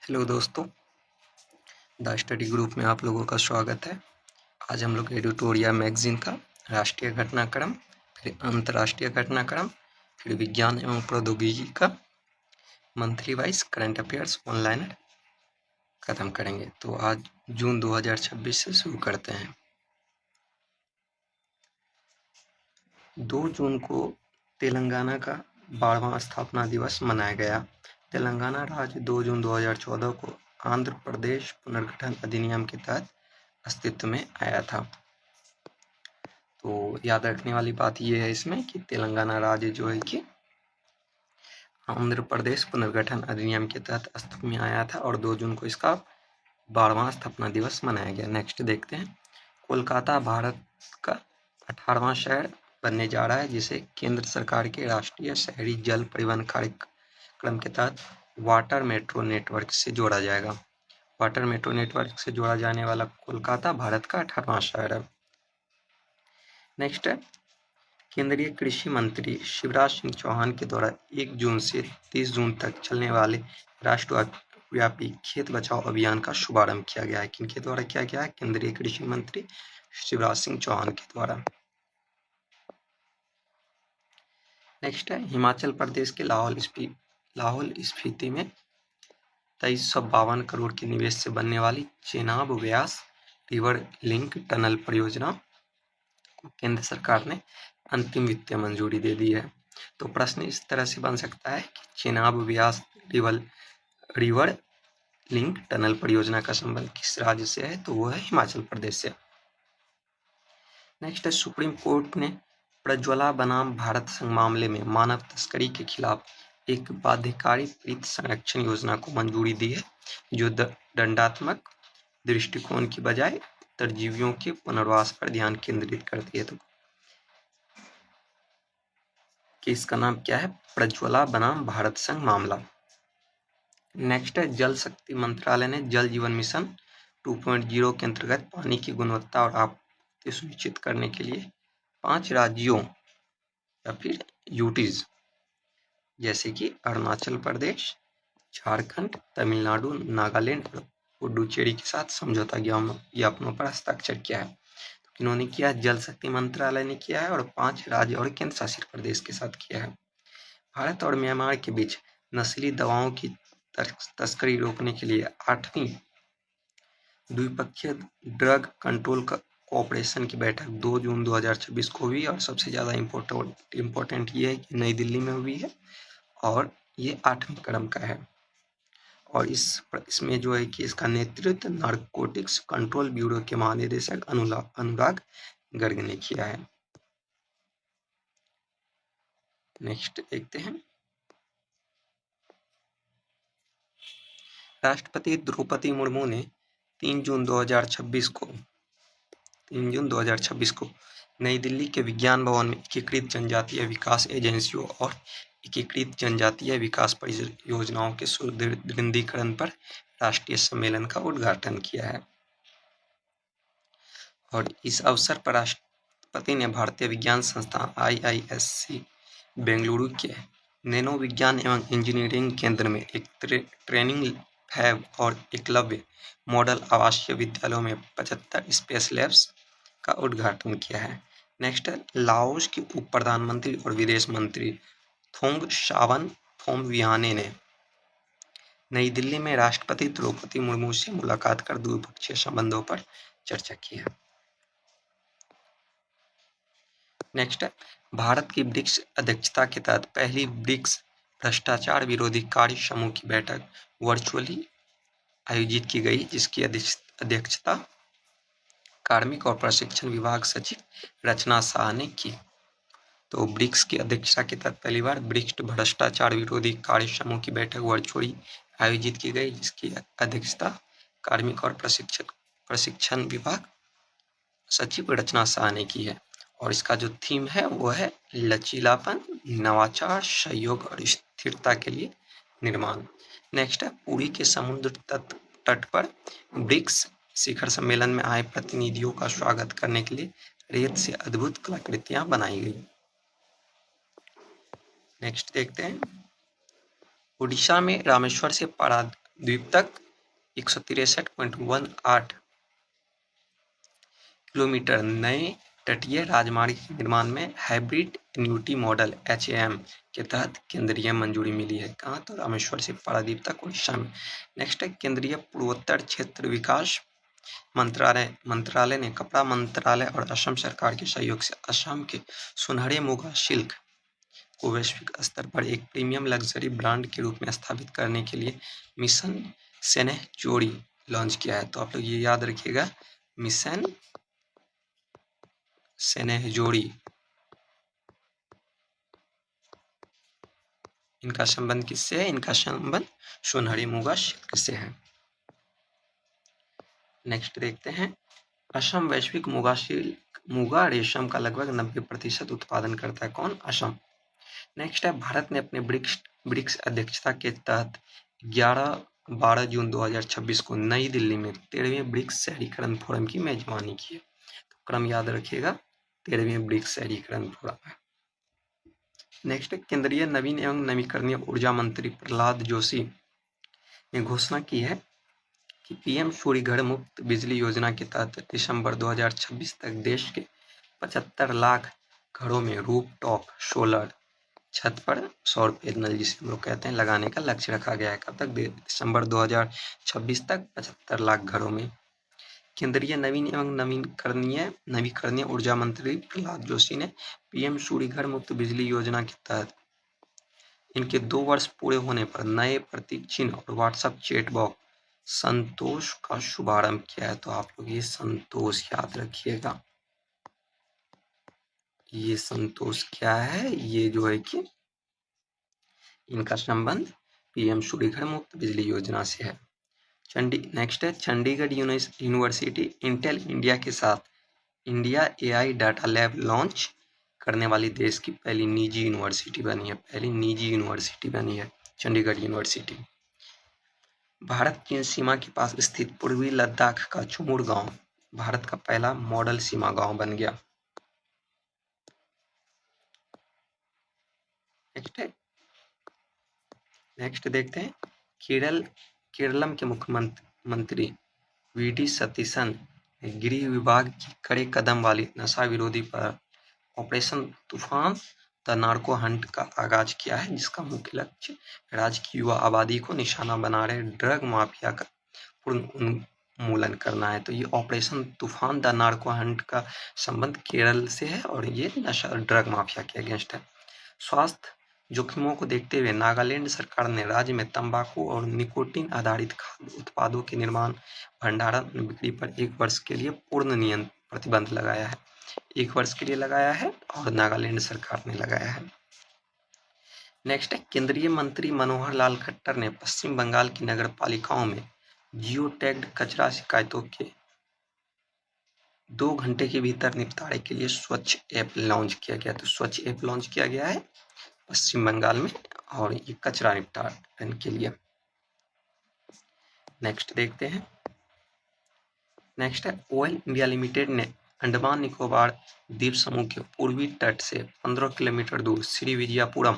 Hello दोस्तों, the study group में आप लोगों का स्वागत है। आज हम लोग एडिटोरिया मैगजीन का राष्ट्रीय घटनाक्रम, फिर अंतर्राष्ट्रीय घटनाक्रम, फिर विज्ञान एवं प्रौद्योगिकी का monthly wise current affairs online खत्म करेंगे। तो आज जून 2026 से शुरू करते हैं। 2 जून को तेलंगाना का 12वां स्थापना दिवस मनाया गया। तेलंगाना राज्य 2 जून 2014 को आंध्र प्रदेश पुनर्गठन अधिनियम के तहत अस्तित्व में आया था। तो याद रखने वाली बात यह है इसमें कि तेलंगाना राज्य जो है कि आंध्र प्रदेश पुनर्गठन अधिनियम के तहत अस्तित्व में आया था और 2 जून को इसका 12वां स्थापना दिवस मनाया गया। नेक्स्ट देखते हैं, कोलकाता भारत का 18वां शहर बनने जा रहा है, जिसे केंद्र सरकार के राष्ट्रीय शहरी जल परिवहन कार्यक्रम के तहत वाटर मेट्रो नेटवर्क से जोड़ा जाएगा। वाटर मेट्रो नेटवर्क से जोड़ा जाने वाला कोलकाता भारत का 18वां शहर है। नेक्स्ट है, केंद्रीय कृषि मंत्री शिवराज सिंह चौहान के द्वारा 1 जून से 30 जून तक चलने वाले राष्ट्रव्यापी खेत बचाओ अभियान का शुभारंभ किया गया है। किनके द्वारा किया गया है? केंद्रीय कृषि मंत्री शिवराज सिंह चौहान के द्वारा। नेक्स्ट है, हिमाचल प्रदेश के लाहौल स्पीति में 2352 करोड़ के निवेश से बनने वाली चेनाब व्यास रिवर लिंक टनल परियोजना को केंद्र सरकार ने अंतिम वित्तीय मंजूरी दे दी है। तो प्रश्न इस तरह से बन सकता है कि चेनाब व्यास रिवर लिंक टनल परियोजना का संबंध किस राज्य से है? तो वो है हिमाचल प्रदेश से। नेक्स्ट है, सुप्रीम कोर्ट ने प्रज्वला बनाम भारत संघ मामले में मानव तस्करी के खिलाफ एक बाध्यकारी प्रीत संरक्षण योजना को मंजूरी दी है, जो दंडात्मक दृष्टिकोण की बजाय उत्तरजीवियों के पुनर्वास पर ध्यान केंद्रित करती है। तो कि इसका नाम क्या है? प्रज्वला बनाम भारत संघ मामला। नेक्स्ट है, जल शक्ति मंत्रालय ने जल जीवन मिशन 2.0 के अंतर्गत पानी की गुणवत्ता और आपूर्ति सुनिश्चित करने के लिए 5 राज्यों या फिर यूटीज जैसे कि अरुणाचल प्रदेश, झारखंड, तमिलनाडु, नागालैंड और पुडुचेरी के साथ समझौता ज्ञापनों पर हस्ताक्षर किया है। तो इन्होंने किया, जल शक्ति मंत्रालय ने किया है और 5 राज्य और केंद्र शासित प्रदेश के साथ किया है। भारत और म्यांमार के बीच नस्ली दवाओं की तस्करी रोकने के लिए 8वीं द्विपक्षीय ड्रग कंट्रोल कोऑपरेशन की बैठक 2 जून 2026 को हुई और सबसे ज़्यादा इम्पोर्टेंट ये है कि नई दिल्ली में हुई है और ये 8वें क्रम का है। और इसमें जो है कि इसका नेतृत्व नारकोटिक्स कंट्रोल ब्यूरो के महानिदेशक अनुराग गर्ग ने किया है। नेक्स्ट देखते हैं, राष्ट्रपति द्रौपदी मुर्मू ने 3 जून 2026 को नई दिल्ली के विज्ञान भवन में एकीकृत जनजातीय विकास एजेंसियों और एकीकृत जनजातीय विकास परियोजनाओं के सुदृढ़ीकरण पर राष्ट्रीय सम्मेलन का उद्घाटन किया है। और इस अवसर पर राष्ट्रपति ने भारतीय विज्ञान संस्थान IISc बेंगलुरु के नैनो विज्ञान एवं इंजीनियरिंग केंद्र में एक ट्रेनिंग फैब और एकलव्य मॉडल आवासीय विद्यालयों में 75 स्पेस लैब्स का उद्घाटन किया है। नेक्स्ट है, लाओस के उप प्रधानमंत्री और विदेश मंत्री थोंग शावन फोमवियाने ने नई दिल्ली में राष्ट्रपति द्रौपदी मुर्मू से मुलाकात कर द्विपक्षीय संबंधों पर चर्चा की है। नेक्स्ट है, भारत की ब्रिक्स अध्यक्षता के तहत पहली ब्रिक्स भ्रष्टाचार विरोधी कार्य समूह की बैठक वर्चुअली आयोजित की गई, जिसकी अध्यक्षता कार्मिक और प्रशिक्षण विभाग सचिव रचना शाह ने की। तो ब्रिक्स की अध्यक्षता के तहत पहली बार ब्रिक्स भ्रष्टाचार विरोधी कार्य समूह की बैठक वर्चुअली आयोजित की गई, जिसकी अध्यक्षता कार्मिक और प्रशिक्षण विभाग सचिव रचना शाह ने की है। और इसका जो थीम है वो है लचीलापन, नवाचार, सहयोग और स्थिरता के लिए निर्माण। नेक्स्ट है, पुरी के समुद्र तट पर ब्रिक्स शिखर सम्मेलन में आए प्रतिनिधियों का स्वागत करने के लिए रेत से अद्भुत कलाकृतियां बनाई गई। नेक्स्ट देखते हैं, उड़ीसा में रामेश्वर से द्वीप तक 163.18 किलोमीटर नए तटीय राजमार्ग के निर्माण में हाइब्रिड एन्युटी मॉडल HAM के तहत केंद्रीय मंजूरी मिली है। कहाँ? तो रामेश्वर से पारादीप तक उड़ीसा में। नेक्स्ट है केंद्रीय पूर्वोत्तर क्षेत्र विकास मंत्रालय ने कपड़ा मंत्रालय और असम सरकार के सहयोग से असम के सुनहरे मुगा सिल्क को वैश्विक स्तर पर एक प्रीमियम लग्जरी ब्रांड के रूप में स्थापित करने के लिए मिशन सेनेहचोरी लॉन्च किया है। तो आप लोग ये याद रखिएगा, मिशन सेनेहचोरी। इनका संबंध किससे है? इनका संबंध सुनहरे मुगा सिल्क से है। नेक्स्ट देखते हैं, असम वैश्विक मुगा रेशम का लगभग 90% उत्पादन करता है। कौन? असम। नेक्स्ट है, भारत ने अपने ब्रिक्स अध्यक्षता के तहत 11-12 जून 2026 को नई दिल्ली में 13वें ब्रिक्स शहरीकरण फोरम की मेजबानी की है। तो क्रम याद रखिएगा, 13वें ब्रिक्स शहरीकरण फोरम। नेक्स्ट है, केंद्रीय नवीन एवं नवीकरणीय ऊर्जा मंत्री प्रहलाद जोशी ने घोषणा की है कि पीएम सूर्य घर मुफ्त बिजली योजना के तहत दिसंबर 2026 तक देश के 75 लाख घरों में रूफटॉप सोलर छत पर सौर पैनल, जिसे हम लोग कहते हैं, लगाने का लक्ष्य रखा गया है। कब तक? दिसंबर 2026 तक 75 लाख घरों में। केंद्रीय नवीन एवं नवीकरणीय ऊर्जा मंत्री प्रहलाद जोशी ने पीएम सूर्य घर मुफ्त बिजली योजना के तहत इनके 2 वर्ष पूरे होने पर नए प्रतीक चिन्ह और व्हाट्सएप चैट बॉक्स संतोष का शुभारंभ किया है। तो आप लोग ये संतोष याद रखिएगा। ये संतोष क्या है? ये जो है कि इनका संबंध पीएम सूर्य घर मुफ्त बिजली योजना से है। नेक्स्ट है, चंडीगढ़ यूनिवर्सिटी इंटेल इंडिया के साथ India AI data lab launch करने वाली देश की पहली निजी यूनिवर्सिटी बनी है चंडीगढ़ यूनिवर्सिटी। भारत चीन सीमा के पास स्थित पूर्वी लद्दाख का चुमुर गांव भारत का पहला मॉडल सीमा गांव बन गया। नेक्स्ट देखते हैं, केरलम के मुख्यमंत्री VD सतीशन ने गृह विभाग की कड़े कदम वाली नशा विरोधी पर ऑपरेशन तूफान द नार्को हंट का आगाज किया है, जिसका मुख्य लक्ष्य राज्य की युवा आबादी को निशाना बना रहे ड्रग माफिया का पूर्ण उन्मूलन करना है। तो ये ऑपरेशन तूफान द नार्को हंट का संबंध केरल से है और ये नशा ड्रग माफिया के अगेंस्ट है। स्वास्थ्य जोखिमों को देखते हुए नागालैंड सरकार ने राज्य में तंबाकू और निकोटीन आधारित खाद्य उत्पादों के निर्माण, भंडारण और बिक्री पर 1 वर्ष के लिए पूर्ण प्रतिबंध लगाया है। 1 वर्ष के लिए लगाया है और नागालैंड सरकार ने लगाया है। नेक्स्ट है, केंद्रीय मंत्री मनोहर लाल खट्टर ने पश्चिम बंगाल की नगर पालिकाओं में जियो टैग्ड कचरा शिकायतों के 2 घंटे के भीतर निपटारे के लिए स्वच्छ ऐप लॉन्च किया गया। तो स्वच्छ ऐप लॉन्च किया गया है पश्चिम बंगाल में और ये कचरा निपटान के लिए। नेक्स्ट देखते हैं, नेक्स्ट है, ऑयल इंडिया लिमिटेड ने अंडमान निकोबार द्वीप समूह के पूर्वी तट से 15 किलोमीटर दूर श्री विजयापुरम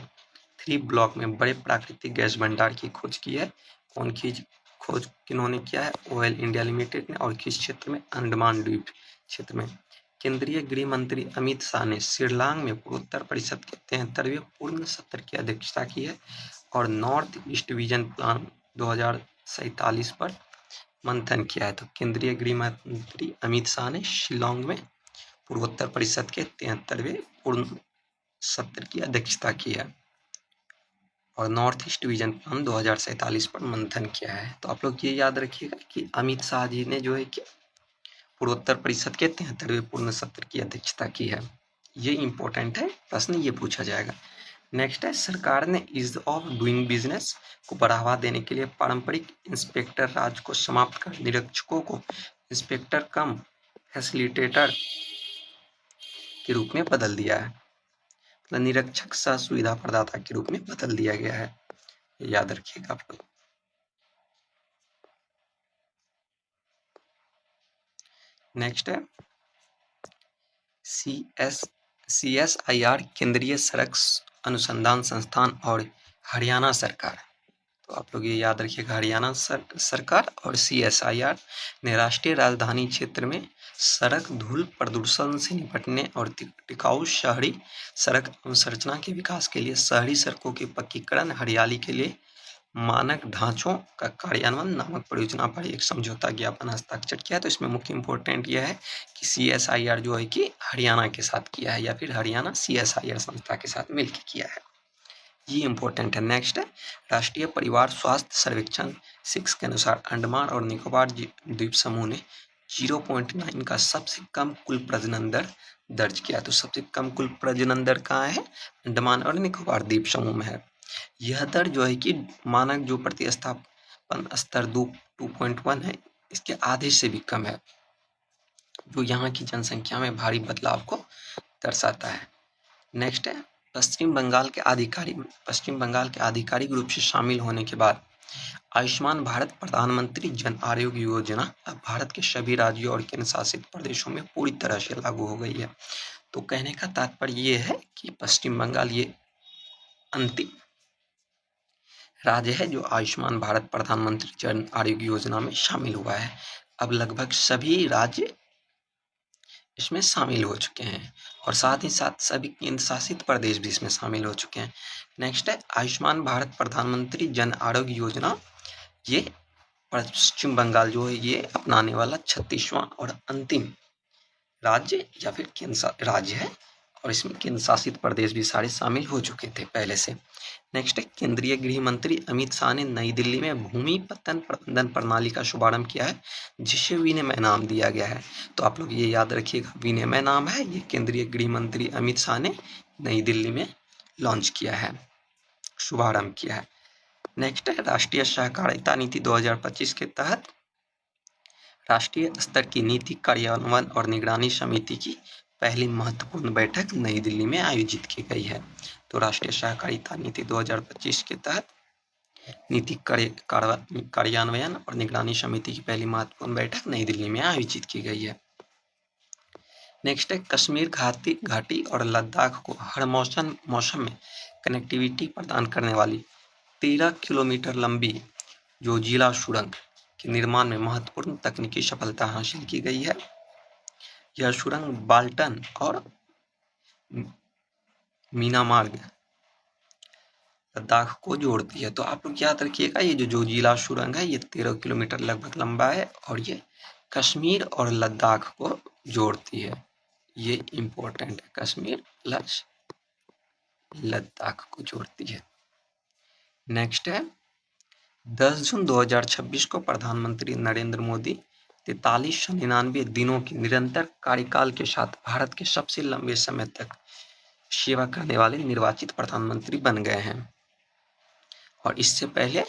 3 ब्लॉक में बड़े प्राकृतिक गैस भंडार की खोज की है। खोज किन्होंने किया है? ऑयल इंडिया लिमिटेड ने। और किस क्षेत्र में? अंडमान द्वीप क्षेत्र में। केंद्रीय गृह मंत्री अमित शाह ने शिलांग में पूर्वोत्तर परिषद के 73वें पूर्ण सत्र की अध्यक्षता की है और नॉर्थ ईस्ट विजन प्लान 2047 पर मंथन किया है। तो केंद्रीय गृह मंत्री अमित शाह ने शिलांग में पूर्वोत्तर परिषद के 73वें पूर्ण सत्र की अध्यक्षता की है और नॉर्थ ईस्ट विजन प्लान 2047 पर मंथन किया है। तो आप लोग ये याद रखिएगा कि अमित शाह जी ने जो है कि पूर्वोत्तर परिषद के 73वें पूर्ण सत्र की अध्यक्षता की है। ये इंपॉर्टेंट है, प्रश्न ये पूछा जाएगा। नेक्स्ट है, सरकार ने ईज ऑफ डूइंग बिजनेस को बढ़ावा देने के लिए पारंपरिक इंस्पेक्टर राज को समाप्त कर निरीक्षकों को इंस्पेक्टर कम फैसिलिटेटर के रूप में बदल दिया है। मतलब निरीक्षक सह सुविधा प्रदाता के रूप में बदल दिया गया है, याद रखिएगा आप लोग। नेक्स्ट है, CSIR केंद्रीय सड़क अनुसंधान संस्थान और हरियाणा सरकार, तो आप लोग ये याद रखिएगा, हरियाणा सरकार। और CSIR ने राष्ट्रीय राजधानी क्षेत्र में सड़क धूल प्रदूषण से निपटने और टिकाऊ शहरी सड़क अवसंरचना के विकास के लिए शहरी सड़कों के पक्कीकरण, हरियाली के लिए मानक ढांचों का कार्यान्वयन नामक परियोजना पर एक समझौता ज्ञापन हस्ताक्षर किया है। तो इसमें मुख्य इंपॉर्टेंट यह है कि CSIR जो है कि हरियाणा के साथ किया है, या फिर हरियाणा CSIR संस्था के साथ मिलकर किया है, ये इंपॉर्टेंट है। नेक्स्ट है राष्ट्रीय परिवार स्वास्थ्य सर्वेक्षण 6 के अनुसार अंडमान और निकोबार द्वीप समूह ने 0.9 का सबसे कम कुल प्रजनन दर दर्ज किया। तो सबसे कम कुल प्रजनन दर कहाँ है? अंडमान और निकोबार द्वीप समूह में है। यह दर जो है कि मानक जो प्रतिस्थापन स्तर 2.1 है, इसके आधे से भी कम है, जो यहाँ की जनसंख्या में भारी बदलाव को दर्शाता है। नेक्स्ट है पश्चिम बंगाल के आधिकारिक रूप से शामिल होने के बाद आयुष्मान भारत प्रधानमंत्री जन आरोग्य योजना अब भारत के सभी राज्यों और केंद्र शासित प्रदेशों में पूरी तरह से लागू हो गई है। तो कहने का तात्पर्य ये है कि पश्चिम बंगाल ये अंतिम राज्य है जो आयुष्मान भारत प्रधानमंत्री जन आरोग्य योजना में शामिल हुआ है। अब लगभग सभी राज्य इसमें शामिल हो चुके हैं और साथ ही साथ सभी केंद्र शासित प्रदेश भी इसमें शामिल हो चुके हैं। नेक्स्ट है आयुष्मान भारत प्रधानमंत्री जन आरोग्य योजना, ये पश्चिम बंगाल जो है ये अपनाने वाला 36वां और अंतिम राज्य या फिर केंद्र राज्य है, और इसमें केंद्र शासित प्रदेश भी सारे शामिल हो चुके थे पहले से। नेक्स्ट है केंद्रीय गृह मंत्री अमित शाह ने नई दिल्ली में भूमि पत्तन प्रबंधन प्रणाली का शुभारंभ किया है, जिसे विनिमय नाम दिया गया है। तो आप लोग ये याद रखिएगा, विनिमय नाम है, ये केंद्रीय गृह मंत्री अमित शाह ने नई दिल्ली में लॉन्च किया है, शुभारंभ किया है। नेक्स्ट है राष्ट्रीय सहकारिता नीति 2025 के तहत राष्ट्रीय स्तर की नीति कार्यान्वयन और निगरानी समिति की पहली महत्वपूर्ण बैठक नई दिल्ली में आयोजित की गई है। तो राष्ट्रीय सहकारिता नीति 2025 के तहत नीति कार्यान्वयन और निगरानी समिति की पहली महत्वपूर्ण बैठक नई दिल्ली में आयोजित की गई है। नेक्स्ट है कश्मीर घाटी और लद्दाख को हर मौसम में कनेक्टिविटी प्रदान करने वाली 13 किलोमीटर लंबी जो जिला सुरंग के निर्माण में महत्वपूर्ण तकनीकी सफलता हासिल की गई है। यह सुरंग बाल्टन और मीनामार्ग लद्दाख को जोड़ती है। तो आप लोग याद रखिएगा, ये जो जिला सुरंग है ये 13 किलोमीटर लगभग लंबा है और ये कश्मीर और लद्दाख को जोड़ती है। ये इम्पोर्टेंट है, कश्मीर प्लस लद्दाख को जोड़ती है। नेक्स्ट है 10 जून 2026 को प्रधानमंत्री नरेंद्र मोदी 4399 दिनों के निरंतर कार्यकाल के साथ भारत के सबसे लंबे समय तक सेवा करने वाले निर्वाचित प्रधानमंत्री बन गए हैं, और इससे पहले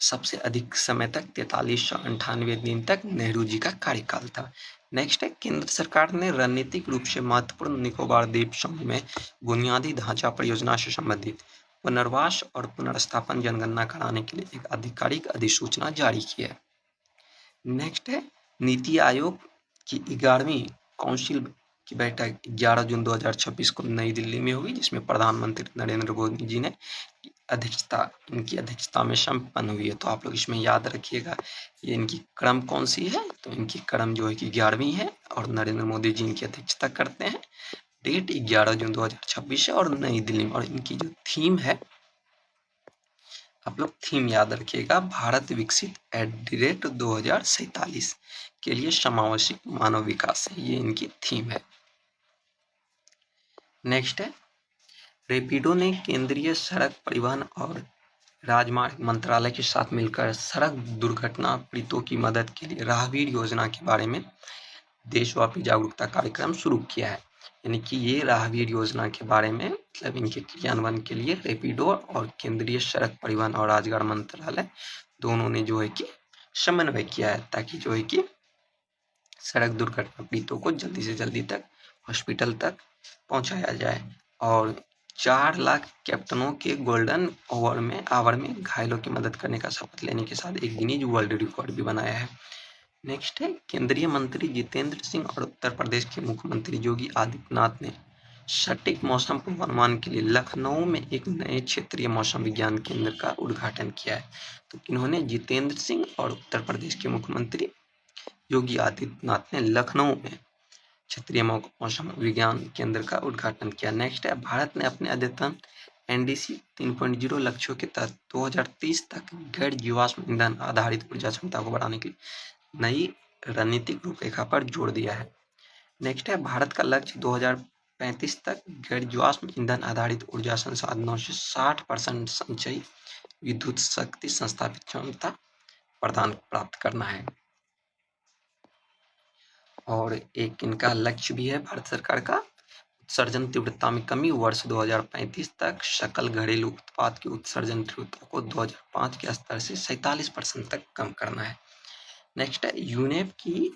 सबसे अधिक समय तक 4398 दिन तक नेहरू जी का कार्यकाल था। नेक्स्ट है केंद्र सरकार ने रणनीतिक रूप से महत्वपूर्ण निकोबार द्वीप समूह में बुनियादी ढांचा परियोजना से संबंधित पुनर्वास और पुनर्स्थापन जनगणना कराने के लिए एक आधिकारिक अधिसूचना जारी की है। नेक्स्ट है नीति आयोग की 11वीं काउंसिल की बैठक 11 जून 2026 को नई दिल्ली में हुई, जिसमें प्रधानमंत्री नरेंद्र मोदी जी ने इनकी अध्यक्षता में संपन्न हुई है। तो आप लोग इसमें याद रखिएगा, ये इनकी क्रम कौन सी है, तो इनकी क्रम जो है कि 11वीं है और नरेंद्र मोदी जी इनकी अध्यक्षता करते हैं। डेट 11 जून 2026 है और नई दिल्ली में, और इनकी जो थीम है, आप लोग थीम याद रखिएगा, भारत विकसित @ 2047 के लिए समावेशी मानव विकास है, ये इनकी थीम है। नेक्स्ट है रेपिडो ने केंद्रीय सड़क परिवहन और राजमार्ग मंत्रालय के साथ मिलकर सड़क दुर्घटना पीड़ितों की मदद के लिए राहगीर योजना के बारे में देशव्यापी जागरूकता कार्यक्रम शुरू किया है। यानी कि ये राहगीर योजना के बारे में मतलब इनके क्रियान्वयन के लिए रेपिडो और केंद्रीय सड़क परिवहन और राजमार्ग मंत्रालय दोनों ने जो है कि समन्वय किया है, ताकि जो है कि सड़क दुर्घटना पीड़ितों को जल्दी से जल्दी तक हॉस्पिटल तक पहुंचाया जाए। और 4 लाख कैप्टनों के गोल्डन आवर में घायलों की मदद करने का शपथ लेने के साथ एक गिनीज वर्ल्ड रिकॉर्ड भी बनाया है। नेक्स्ट है केंद्रीय मंत्री जितेंद्र सिंह और उत्तर प्रदेश के मुख्यमंत्री योगी आदित्यनाथ ने सटीक मौसम पूर्वानुमान के लिए लखनऊ में एक नए क्षेत्रीय मौसम विज्ञान केंद्र का उद्घाटन किया है। तो किन्होंने? जितेंद्र सिंह और उत्तर प्रदेश के मुख्यमंत्री योगी आदित्यनाथ ने लखनऊ में क्षेत्रीय मौसम विज्ञान केंद्र का उद्घाटन किया। नेक्स्ट है, भारत ने अपने अद्यतन एनडीसी 3.0 लक्ष्यों के तहत 2030 तक गैर जीवाश्म ईंधन आधारित ऊर्जा क्षमता को बढ़ाने के लिए नई रणनीतिक रूपरेखा पर जोर दिया है। नेक्स्ट है, भारत का लक्ष्य 2035 तक गैर जीवाश्म ईंधन आधारित ऊर्जा संसाधनों से 60% संचयी विद्युत शक्ति संस्थापित क्षमता प्रदान प्राप्त करना है। और एक इनका लक्ष्य भी है भारत सरकार का, उत्सर्जन तीव्रता में कमी वर्ष 2035 तक सकल घरेलू उत्पाद के उत्सर्जन तीव्रता को 2005 के स्तर से 47% तक कम करना है। नेक्स्ट है, यूनेप की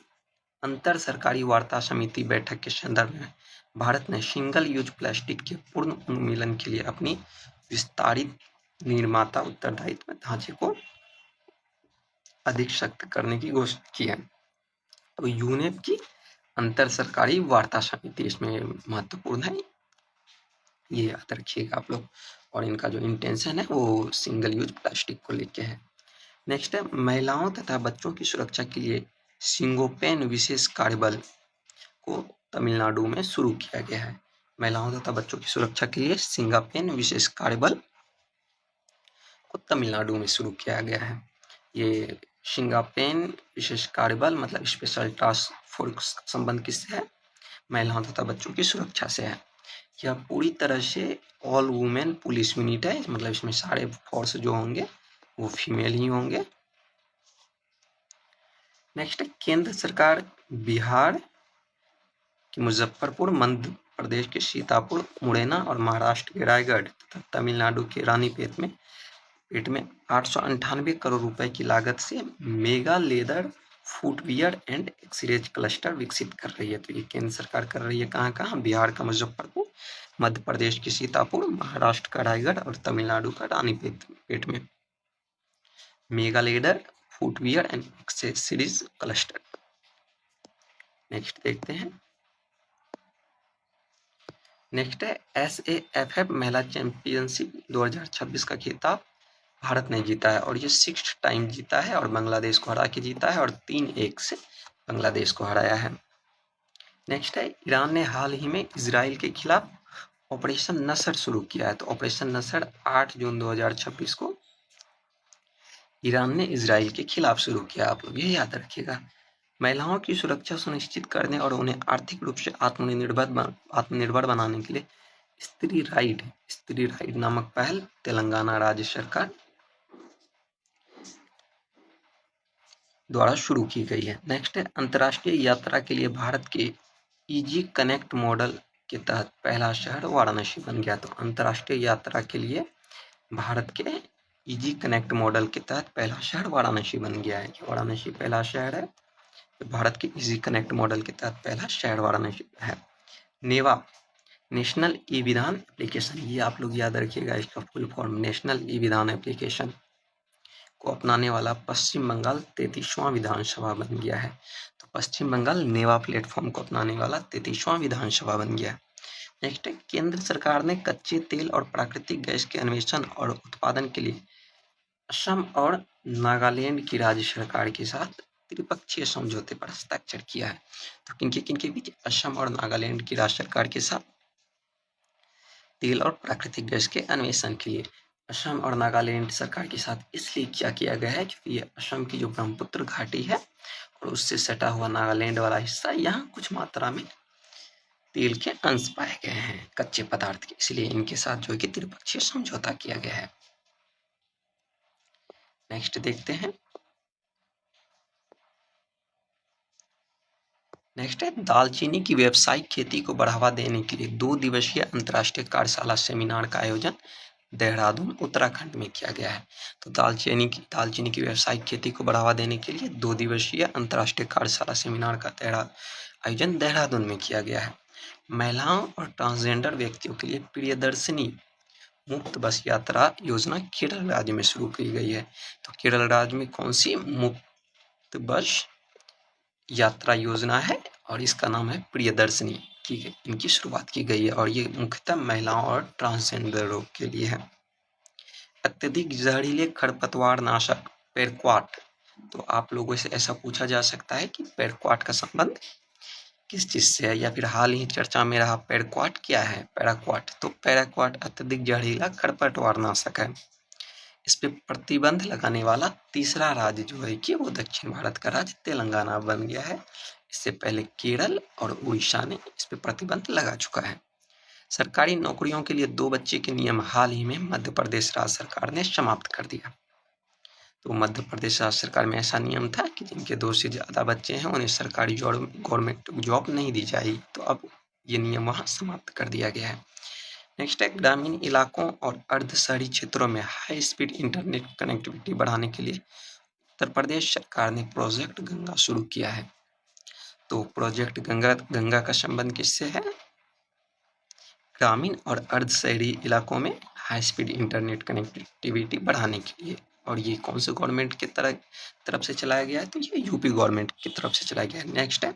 अंतर सरकारी वार्ता समिति बैठक के संदर्भ में भारत ने सिंगल यूज प्लास्टिक के पूर्ण उन्मूलन के लिए अपनी विस्तारित निर्माता उत्तरदायित्व ढांचे को अधिक सख्त करने की घोषणा की है। तो यूनेप की अंतर सरकारी वार्ता समिति इसमें महत्वपूर्ण है, ये याद रखिएगा आप लोग। और इनका जो इंटेंशन है वो सिंगल यूज प्लास्टिक को लेके है। नेक्स्ट है, महिलाओं तथा बच्चों की सुरक्षा के लिए सिंगोपेन विशेष कार्यबल को तमिलनाडु में शुरू किया गया है। महिलाओं तथा बच्चों की सुरक्षा के लिए सिंगापेन विशेष कार्यबल को तमिलनाडु में शुरू किया गया है। ये सिंगापेन विशेष कार्यबल मतलब स्पेशल टास्क फोर्स का संबंध किससे है? महिलाओं तथा बच्चों की सुरक्षा से है। यह पूरी तरह से ऑल वुमेन पुलिस यूनिट है, मतलब इसमें सारे फोर्स जो होंगे वो फीमेल ही होंगे। नेक्स्ट है, केंद्र सरकार बिहार के मुजफ्फरपुर, मध्य प्रदेश के सीतापुर, मुरैना और महाराष्ट्र के रायगढ़ तथा तमिलनाडु के रानीपेट में 898 करोड़ रुपए की लागत से mega leather footwear and exchange cluster विकसित कर रही है। तो ये केंद्र सरकार कर रही है कहाँ? बिहार का मुजफ्फरपुर, मध्य प्रदेश के सीतापुर, महाराष्ट्र का रायगढ़ और तमिलनाडु का रानीपेट में mega leather footwear and accessories cluster. Next देखते हैं। नेक्स्ट है, SAFF महिला चैंपियनशिप 2026 का खिताब भारत ने जीता है और ये 6th टाइम जीता है और बांग्लादेश को हरा के जीता है और 3-1 से बांग्लादेश को हराया है। नेक्स्ट है, ईरान ने हाल ही में इजराइल के खिलाफ ऑपरेशन नसर शुरू किया है। तो ऑपरेशन नसर 8 जून 2026 को ईरान ने इजराइल के खिलाफ शुरू किया। आप लोग ये याद रखिएगा। महिलाओं की सुरक्षा सुनिश्चित करने और उन्हें आर्थिक रूप से आत्मनिर्भर बनाने के लिए स्त्री राइड नामक पहल तेलंगाना राज्य सरकार द्वारा शुरू की गई है। नेक्स्ट है, अंतर्राष्ट्रीय यात्रा के लिए भारत के इजी कनेक्ट मॉडल के तहत पहला शहर वाराणसी बन गया। तो अंतर्राष्ट्रीय यात्रा के लिए भारत के इजी कनेक्ट मॉडल के तहत पहला शहर वाराणसी बन गया है। वाराणसी पहला शहर है, भारत के इजी कनेक्ट मॉडल के तहत पहला शहर वाराणसी है। नेवा नेशनल ई विधान एप्लीकेशन, ये आप लोग याद रखिएगा, इसका फुल फॉर्म नेशनल ई विधान एप्लीकेशन को अपनाने वाला पश्चिम बंगाल 33वां विधानसभा बन गया है। तो पश्चिम बंगाल नेवा प्लेटफॉर्म को अपनाने वाला 33वां विधानसभा बन गया। नेक्स्ट है, केंद्र सरकार ने कच्चे तेल और प्राकृतिक गैस के अन्वेषण और उत्पादन के लिए असम और नागालैंड की राज्य सरकार के साथ त्रिपक्षीय समझौते पर हस्ताक्षर किया है। तो किनके बीच? असम और नागालैंड की राज्य सरकार के साथ तेल और प्राकृतिक गैस के अन्वेषण के लिए असम और नागालैंड सरकार के साथ इसलिए क्या किया गया है क्योंकि ये असम की जो ब्रह्मपुत्र घाटी है और उससे सटा हुआ नागालैंड वाला हिस्सा, यहाँ कुछ मात्रा में तेल के अंश पाए गए हैं, कच्चे पदार्थ के, इसलिए इनके साथ जो है कि त्रिपक्षीय समझौता किया गया है। नेक्स्ट देखते हैं। नेक्स्ट है, दालचीनी की व्यावसायिक खेती को बढ़ावा देने के लिए 2 दिवसीय अंतर्राष्ट्रीय कार्यशाला सेमिनार का आयोजन देहरादून उत्तराखंड में किया गया है। तो दालचीनी की व्यावसायिक खेती को बढ़ावा देने के लिए 2 दिवसीय अंतर्राष्ट्रीय कार्यशाला सेमिनार का आयोजन देहरादून में किया गया है। महिलाओं और ट्रांसजेंडर व्यक्तियों के लिए प्रियदर्शिनी मुफ्त बस यात्रा योजना केरल राज्य में शुरू की गई है। तो केरल राज्य में कौन सी मुफ्त बस यात्रा योजना है और इसका नाम है प्रियदर्शिनी। इनकी शुरुआत की गई है और ये मुख्यतः महिलाओं और ट्रांसजेंडरों के लिए है। अत्यधिक जहरीले खरपतवार नाशक पेरक्वाट। तो आप लोगों से ऐसा पूछा जा सकता है कि पेरक्वाट का संबंध किस चीज से है, या फिर हाल ही चर्चा में रहा पेरक्वाट क्या है। पैराक्वाट, तो पैराक्वाट अत्यधिक जहरीला खरपतवार नाशक है। इस पे प्रतिबंध लगाने वाला तीसरा राज्य जो है कि वो दक्षिण भारत का राज्य तेलंगाना बन गया है। इससे पहले केरल और उड़ीसा ने इस पे प्रतिबंध लगा चुका है। सरकारी नौकरियों के लिए 2 बच्चे के नियम हाल ही में मध्य प्रदेश राज्य सरकार ने समाप्त कर दिया। तो मध्य प्रदेश राज्य सरकार में ऐसा नियम था कि जिनके 2 से ज़्यादा बच्चे हैं उन्हें सरकारी गवर्नमेंट जॉब नहीं दी जाएगी, तो अब ये नियम वहाँ समाप्त कर दिया गया है। नेक्स्ट है, ग्रामीण इलाकों और अर्ध शहरी क्षेत्रों में हाई स्पीड इंटरनेट कनेक्टिविटी बढ़ाने के लिए उत्तर प्रदेश सरकार ने प्रोजेक्ट गंगा शुरू किया है। तो प्रोजेक्ट गंगा का संबंध किससे है? ग्रामीण और अर्ध शहरी इलाकों में हाई स्पीड इंटरनेट कनेक्टिविटी बढ़ाने के लिए। और ये कौन से गवर्नमेंट की तरफ से चलाया गया है? तो ये यूपी गवर्नमेंट की तरफ से चलाया गया है। नेक्स्ट है,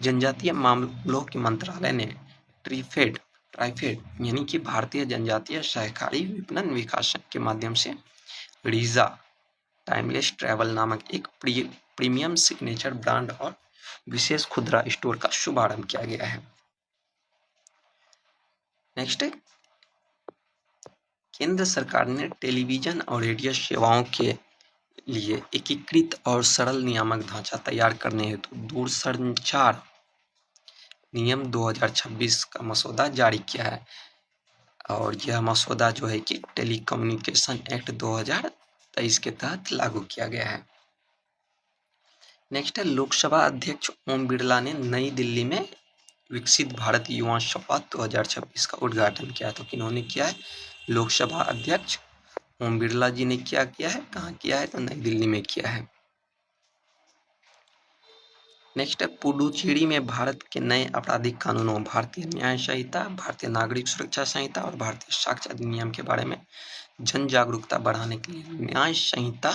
जनजातीय मामलों के मंत्रालय ने ट्राइफेड यानी कि भारतीय जनजातीय सहकारी विपणन विकास संघ के माध्यम से रीजा टाइमलेस ट्रैवल नामक एक प्रीमियम सिग्नेचर ब्रांड और विशेष खुदरा स्टोर का शुभारंभ किया गया है। नेक्स्ट है, केंद्र सरकार ने टेलीविजन और रेडियो सेवाओं के लिए एकीकृत और सरल नियामक ढांचा तैयार करने हेतु दूरसंचार नियम 2026 का मसौदा जारी किया है। और यह मसौदा जो है कि टेलीकम्युनिकेशन एक्ट 2023 के तहत लागू किया गया है। नेक्स्ट है, लोकसभा अध्यक्ष ओम बिरला ने नई दिल्ली में विकसित भारत युवा शपथ 2026 का उद्घाटन किया। तो किन्होंने किया है? लोकसभा अध्यक्ष ओम बिरला जी ने क्या किया है? कहाँ किया है? तो नई दिल्ली में किया है। नेक्स्ट है, पुडुचेरी में भारत के नए आपराधिक कानूनों भारतीय न्याय संहिता, भारतीय नागरिक सुरक्षा संहिता और भारतीय साक्ष्य अधिनियम के बारे में जन जागरूकता बढ़ाने के लिए न्याय संहिता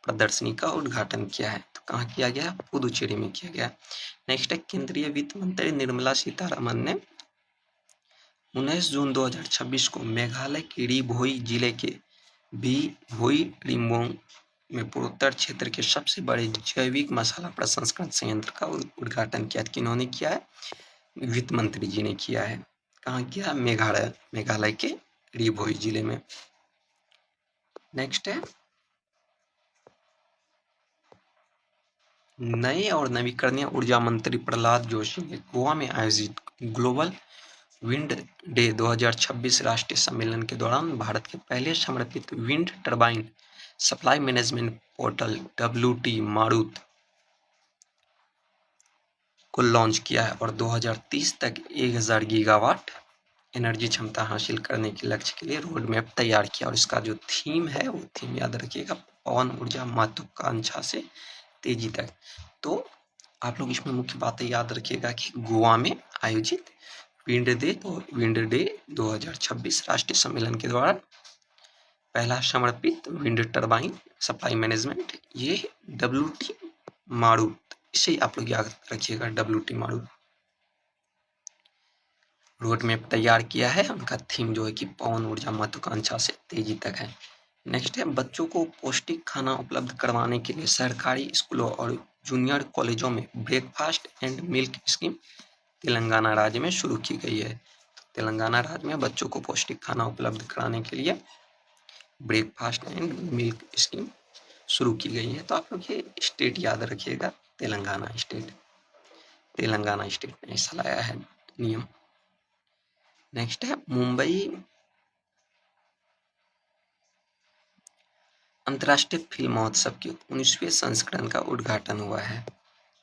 प्रदर्शनी का उद्घाटन किया है। तो कहाँ किया गया? पुडुचेरी में किया गया। नेक्स्ट है, केंद्रीय वित्त मंत्री निर्मला सीतारमन ने 19 जून 2026 को मेघालय के री भोई जिले के भोई रिम्पोंग में पूर्वोत्तर क्षेत्र के सबसे बड़े जैविक मसाला प्रसंस्करण संयंत्र का उद्घाटन किया। किन्होंने किया है? वित्त मंत्री जी ने किया है। कहाँ किया? मेघालय के री भोई जिले में। नेक्स्ट है, नए और नवीकरणीय ऊर्जा मंत्री प्रहलाद जोशी ने गोवा में आयोजित ग्लोबल विंड डे 2026 राष्ट्रीय सम्मेलन के दौरान भारत के पहले समर्पित wind turbine supply management portal WT मारुत को लॉन्च किया है और 2030 तक 1000 गीगावाट एनर्जी क्षमता हासिल करने के लक्ष्य के लिए रोड मैप तैयार किया। और इसका जो थीम है वो थीम याद रखिएगा, पवन ऊर्जा महत्वाकांक्षा से तेजी तक। तो आप लोग इसमें मुख्य बातें याद रखिएगा कि गोवा में आयोजित विंड डे 2026 राष्ट्रीय सम्मेलन के दौरान पहला समर्पित विंड टरबाइन सप्लाई मैनेजमेंट ये WT मारुत, इसे आप लोग याद रखिएगा, WT मारुत रोड मैप तैयार किया है। उनका थीम जो है कि पवन ऊर्जा महत्वाकांक्षा से तेजी तक है। नेक्स्ट है, बच्चों को पौष्टिक खाना उपलब्ध करवाने के लिए सरकारी स्कूलों और जूनियर कॉलेजों में breakfast and milk scheme Telangana राज्य में शुरू की गई है। तो तेलंगाना राज्य में बच्चों को पौष्टिक खाना उपलब्ध कराने के लिए ब्रेकफास्ट एंड मिल्क स्कीम शुरू की गई है। तो आप लोग ये स्टेट याद रखिएगा, तेलंगाना स्टेट ने ऐसा लाया है नियम। नेक्स्ट है, मुंबई अंतर्राष्ट्रीय फिल्म महोत्सव के 19वें संस्करण का उद्घाटन हुआ है।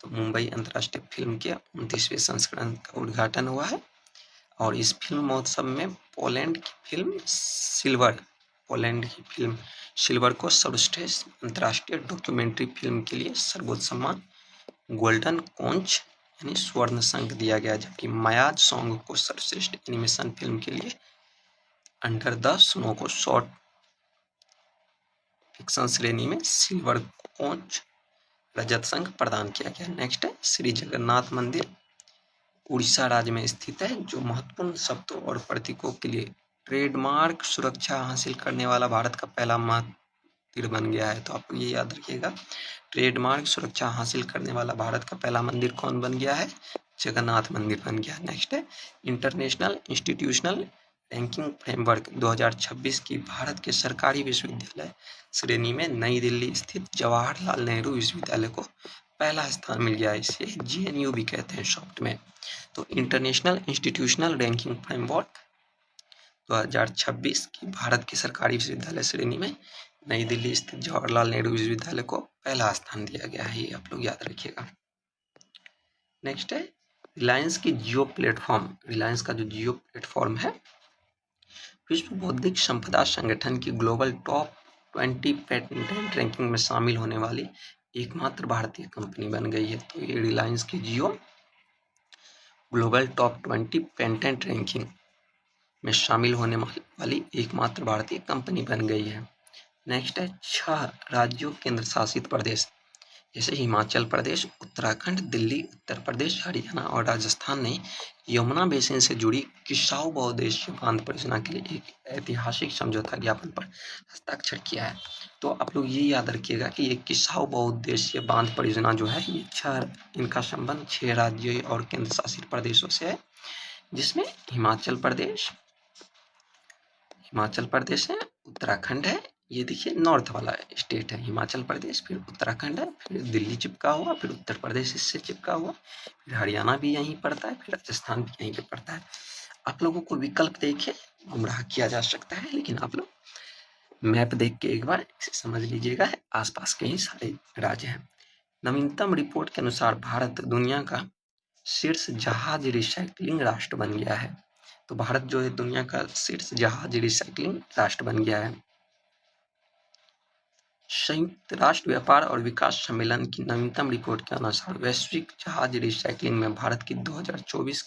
तो मुंबई अंतर्राष्ट्रीय फिल्म के 29वें संस्करण का उद्घाटन हुआ है और इस फिल्म महोत्सव में पोलैंड की फिल्म सिल्वर को सर्वश्रेष्ठ अंतर्राष्ट्रीय डॉक्यूमेंट्री फिल्म के लिए सर्वोच्च सम्मान गोल्डन कॉन्च यानी स्वर्ण शंख दिया गया, जबकि मायाज सॉन्ग को सर्वश्रेष्ठ एनिमेशन फिल्म के लिए अंडर द स्नो को शॉर्ट फिक्शन श्रेणी में सिल्वर कॉन्च रजत शंख प्रदान किया गया। नेक्स्ट है, श्री जगन्नाथ मंदिर उड़ीसा राज्य में स्थित है, जो महत्वपूर्ण शब्दों और प्रतीकों के लिए ट्रेडमार्क सुरक्षा हासिल करने वाला भारत का पहला मंदिर बन गया है। तो आप ये याद रखिएगा, ट्रेडमार्क सुरक्षा हासिल करने वाला भारत का पहला मंदिर कौन बन गया है? जगन्नाथ मंदिर बन गया। नेक्स्ट है इंटरनेशनल इंस्टीट्यूशनल रैंकिंग फ्रेमवर्क 2026 की भारत के सरकारी विश्वविद्यालय श्रेणी में नई दिल्ली स्थित जवाहरलाल नेहरू विश्वविद्यालय को पहला स्थान मिल गया है। इसे JNU भी कहते हैं शॉर्ट में। तो इंटरनेशनल इंस्टीट्यूशनल रैंकिंग फ्रेमवर्क 2026 की भारत के सरकारी विश्वविद्यालय श्रेणी में नई दिल्ली स्थित जवाहरलाल नेहरू विश्वविद्यालय को पहला स्थान दिया गया है। ये आप लोग याद रखिएगा। नेक्स्ट है रिलायंस की जियो प्लेटफॉर्म। रिलायंस का जो जियो प्लेटफॉर्म है, विश्व बौद्धिक संपदा संगठन की ग्लोबल टॉप 20 पेटेंट रैंकिंग में शामिल होने वाली एकमात्र भारतीय कंपनी बन गई है। तो ये रिलायंस की जियो ग्लोबल टॉप 20 पेटेंट रैंकिंग में शामिल होने वाली एकमात्र भारतीय कंपनी बन गई है। नेक्स्ट है 6 राज्यों केंद्र शासित प्रदेश जैसे हिमाचल प्रदेश, उत्तराखंड, दिल्ली, उत्तर प्रदेश, हरियाणा और राजस्थान ने यमुना बेसिन से जुड़ी किसाऊ बहुउद्देशीय बांध परियोजना के लिए एक ऐतिहासिक समझौता ज्ञापन पर हस्ताक्षर किया है। तो आप लोग ये याद रखिएगा कि ये किसाऊ बहुउद्देशीय बांध परियोजना जो है, ये इनका संबंध 6 राज्यों और केंद्र शासित प्रदेशों से है, जिसमें हिमाचल प्रदेश है, उत्तराखंड है, ये देखिए नॉर्थ वाला स्टेट है हिमाचल प्रदेश, फिर उत्तराखंड है, फिर दिल्ली चिपका हुआ, फिर उत्तर प्रदेश इससे चिपका हुआ, फिर हरियाणा भी यहीं पड़ता है, फिर राजस्थान भी यहीं पे पड़ता है। आप लोगों को विकल्प देखे गुमराह किया जा सकता है, लेकिन आप लोग मैप देख के एक बार इसे समझ लीजिएगा, आसपास के ही सारे राज्य हैं। नवीनतम रिपोर्ट के अनुसार भारत दुनिया का शीर्ष जहाज रिसाइकलिंग राष्ट्र बन गया है। तो भारत जो है दुनिया का शीर्ष जहाज रिसाइकलिंग राष्ट्र बन गया है। संयुक्त राष्ट्र व्यापार और विकास सम्मेलन की नवीनतम रिपोर्ट के अनुसार वैश्विक जहाज रिसाइकलिंग में भारत की 2024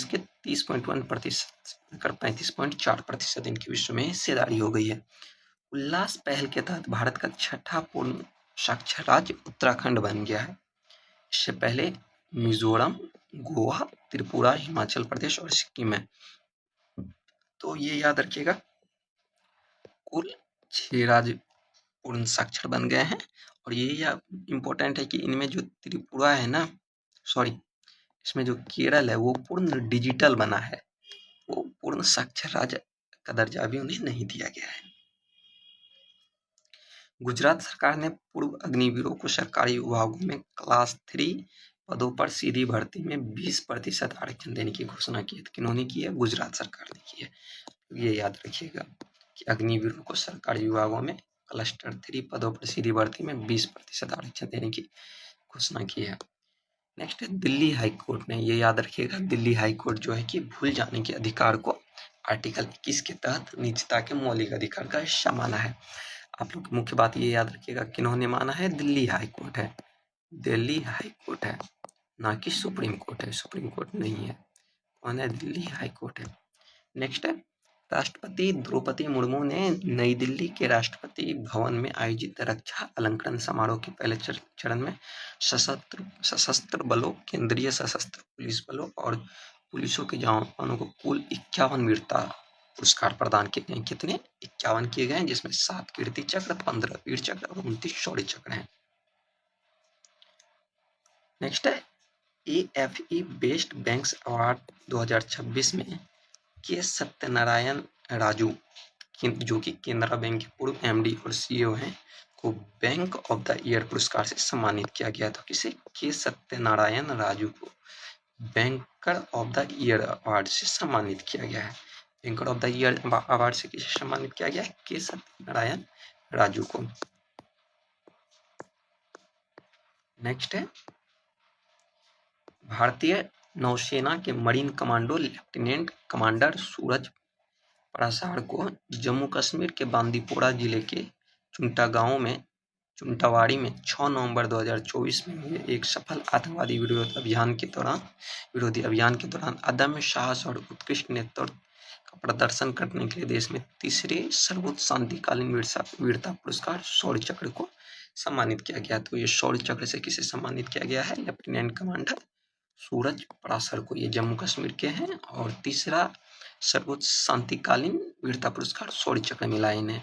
के 30.1% कर 35.4% इनकी विश्व में हिस्सेदारी हो गई है। उल्लास पहल के तहत भारत का छठा पूर्ण साक्षर राज्य उत्तराखंड बन गया है। इससे पहले मिजोरम, गोवा, त्रिपुरा, हिमाचल प्रदेश और सिक्किम है। तो ये याद रखिएगा, कुल 6 राज्य पूर्ण साक्षर बन गए हैं। और ये इम्पोर्टेंट है कि इनमें जो त्रिपुरा है ना, सॉरी, इसमें जो केरल है वो पूर्ण डिजिटल बना है, वो पूर्ण साक्षर राज्य का दर्जा भी उन्हें नहीं दिया गया है। गुजरात सरकार ने पूर्व अग्निवीरों को सरकारी विभागों में क्लास 3 पदों पर सीधी भर्ती में 20% आरक्षण देने की घोषणा की है। किन्होंने की है? गुजरात सरकार ने की है। ये याद रखिएगा कि अग्निवीरों को सरकारी विभागों में क्लस्टर 3 पदों पर सीधी भर्ती में 20% आरक्षण देने की घोषणा की है। नेक्स्ट है दिल्ली हाई कोर्ट ने, ये याद रखिएगा, दिल्ली हाई कोर्ट जो है कि भूल जाने के अधिकार को आर्टिकल 21 के तहत निजता के मौलिक अधिकार का हिस्सा माना है। आप लोग मुख्य बात ये याद रखिएगा, किन्होंने माना है? दिल्ली हाई कोर्ट है, दिल्ली हाई कोर्ट है, ना कि सुप्रीम कोर्ट है। सुप्रीम कोर्ट नहीं है, कौन है? दिल्ली हाई कोर्ट है। नेक्स्ट है राष्ट्रपति द्रौपदी मुर्मू ने नई दिल्ली के राष्ट्रपति भवन में आयोजित रक्षा अलंकरण समारोह के पहले चरण में सशस्त्र बलों, केंद्रीय सशस्त्र पुलिस बलों और पुलिसों के जवानों को कुल 51 वीरता पुरस्कार प्रदान किए गए। कितने? 51 किए गए, जिसमें 7 कीर्ति चक्र, 15 वीर चक्र और 29 शौर्य चक्र हैं। नेक्स्ट है AFE बेस्ट बैंक्स अवार्ड 2026 में के सत्यनारायण राजू, जो कि केनरा बैंक के पूर्व MD और CEO हैं, को बैंक ऑफ द ईयर पुरस्कार से सम्मानित किया गया। तो किसे? के सत्यनारायण राजू को banker of the year award से सम्मानित किया गया है। Banker of the year award से किसे सम्मानित किया गया है? के सत्यनारायण राजू को। नेक्स्ट है भारतीय नौसेना के marine commando lieutenant commander Suraj Prasad को जम्मू कश्मीर के बांदीपोरा जिले के चुंटावाड़ी में 6 नवंबर 2024 में हुए एक सफल आतंकवादी विरोधी अभियान के दौरान अदम्य साहस और उत्कृष्ट नेतृत्व का प्रदर्शन करने के लिए देश में तीसरे सर्वोच्च शांतिकालीन वीरता पुरस्कार शौर्य चक्र को सम्मानित किया गया। तो ये शौर्य चक्र से किसे सम्मानित किया गया है? लेफ्टिनेंट कमांडर सूरज पराशर को, ये जम्मू कश्मीर के हैं। और तीसरा सर्वोच्च शांतिकालीन वीरता पुरस्कार शौर्य चक्र मिला इन्हें।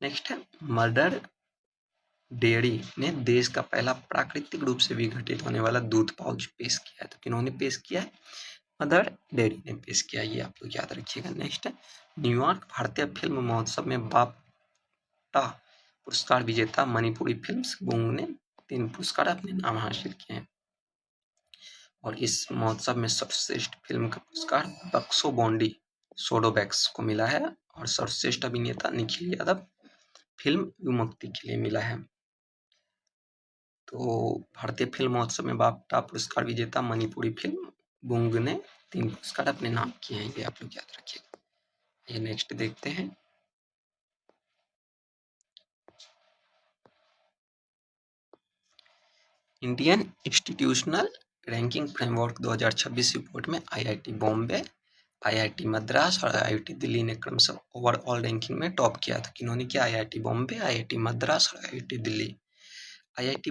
नेक्स्ट है मदर डेयरी ने देश का पहला प्राकृतिक रूप से विघटित होने वाला दूध पाउच पेश किया है। तो किन्होंने पेश किया है? मदर डेयरी ने पेश किया। ये आप लोग याद रखिएगा। नेक्स्ट है न्यूयॉर्क भारतीय फिल्म महोत्सव में बाफ्टा पुरस्कार विजेता मणिपुरी फिल्म्स बुंग ने 3 पुरस्कार अपने नाम हासिल किए हैं। और इस महोत्सव में सर्वश्रेष्ठ फिल्म का पुरस्कार बक्सो बॉन्डी सोडोबैक्स को मिला है। और सर्वश्रेष्ठ अभिनेता निखिल यादव फिल्म विमुक्ति के लिए मिला है। तो भारतीय फिल्म महोत्सव में बाफ्टा पुरस्कार विजेता मणिपुरी फिल्म बुंग ने 3 पुरस्कार अपने नाम किए हैं। ये आप लोग याद रखिएगा। ये नेक्स्ट देखते हैं। Indian institutional ranking framework 2026 report में आईआईटी बॉम्बे, आईआईटी मद्रास और आईआईटी दिल्ली ने क्रमशः ओवरऑल रैंकिंग में टॉप किया था। किन्होंने किया? आईआईटी बॉम्बे, आईआईटी मद्रास और आईआईटी दिल्ली। आईआईटी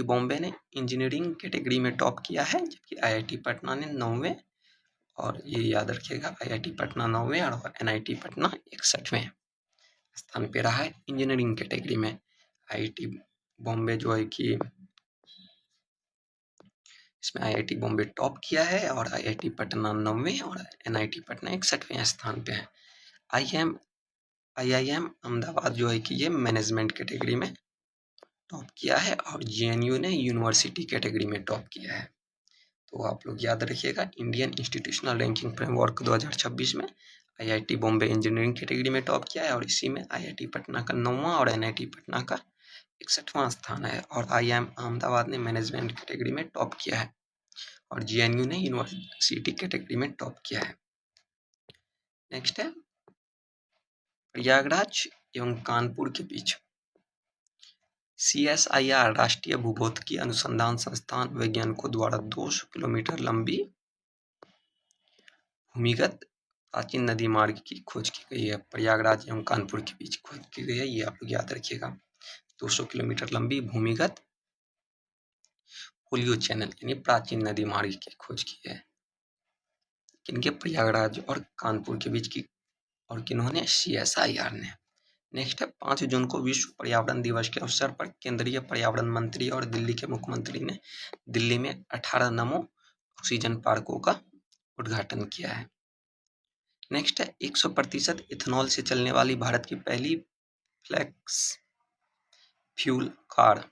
बॉम्बे ने इंजीनियरिंग कैटेगरी में टॉप किया है, जबकि आईआईटी पटना ने 9वें, और ये याद रखिएगा, आईआईटी पटना 9वें और एनआईटी पटना 61वें स्थान पे रहा है इंजीनियरिंग कैटेगरी में। आईआईटी बॉम्बे जो है कि इसमें आईआईटी बॉम्बे टॉप किया है और आईआईटी पटना 9वें और एनआईटी पटना 61वें स्थान पे है। आईआईएम अहमदाबाद जो है कि ये मैनेजमेंट कैटेगरी में टॉप किया है और जेएनयू ने यूनिवर्सिटी कैटेगरी में टॉप किया है। तो आप लोग याद रखिएगा, इंडियन इंस्टीट्यूशनल रैंकिंग फ्रेमवर्क 2026 में आईआईटी बॉम्बे इंजीनियरिंग कैटेगरी में टॉप किया है और इसी में आईआईटी पटना का 9वां और एनआईटी पटना का 61वां स्थान है। और आईआईएम अहमदाबाद ने मैनेजमेंट कैटेगरी में टॉप किया है और जेएनयू ने यूनिवर्सिटी कैटेगरी में टॉप किया है। नेक्स्ट है प्रयागराज एवं कानपुर के बीच सीएसआईआर राष्ट्रीय भूभौतिकी अनुसंधान संस्थान वैज्ञानिकों द्वारा 200 किलोमीटर लंबी भूमिगत प्राचीन नदी मार्ग की खोज की गई है। प्रयागराज एवं कानपुर के बीच खोज की गई है, ये आप लोग याद रखिएगा। 200 किलोमीटर लंबी भूमिगत पोलियो चैनल यानी प्राचीन नदी मार्ग की खोज की है। किनके? प्रयागराज और कानपुर के बीच की। और किन्होंने? सीएसआईआर ने। नेक्स्ट है 5 जून को विश्व पर्यावरण दिवस के अवसर पर केंद्रीय पर्यावरण मंत्री और दिल्ली के मुख्यमंत्री ने दिल्ली में 18 नमो ऑक्सीजन पार्कों का उद्घाटन किया है। नेक्स्ट है 100% इथेनॉल से चलने वाली भारत की पहली flex fuel car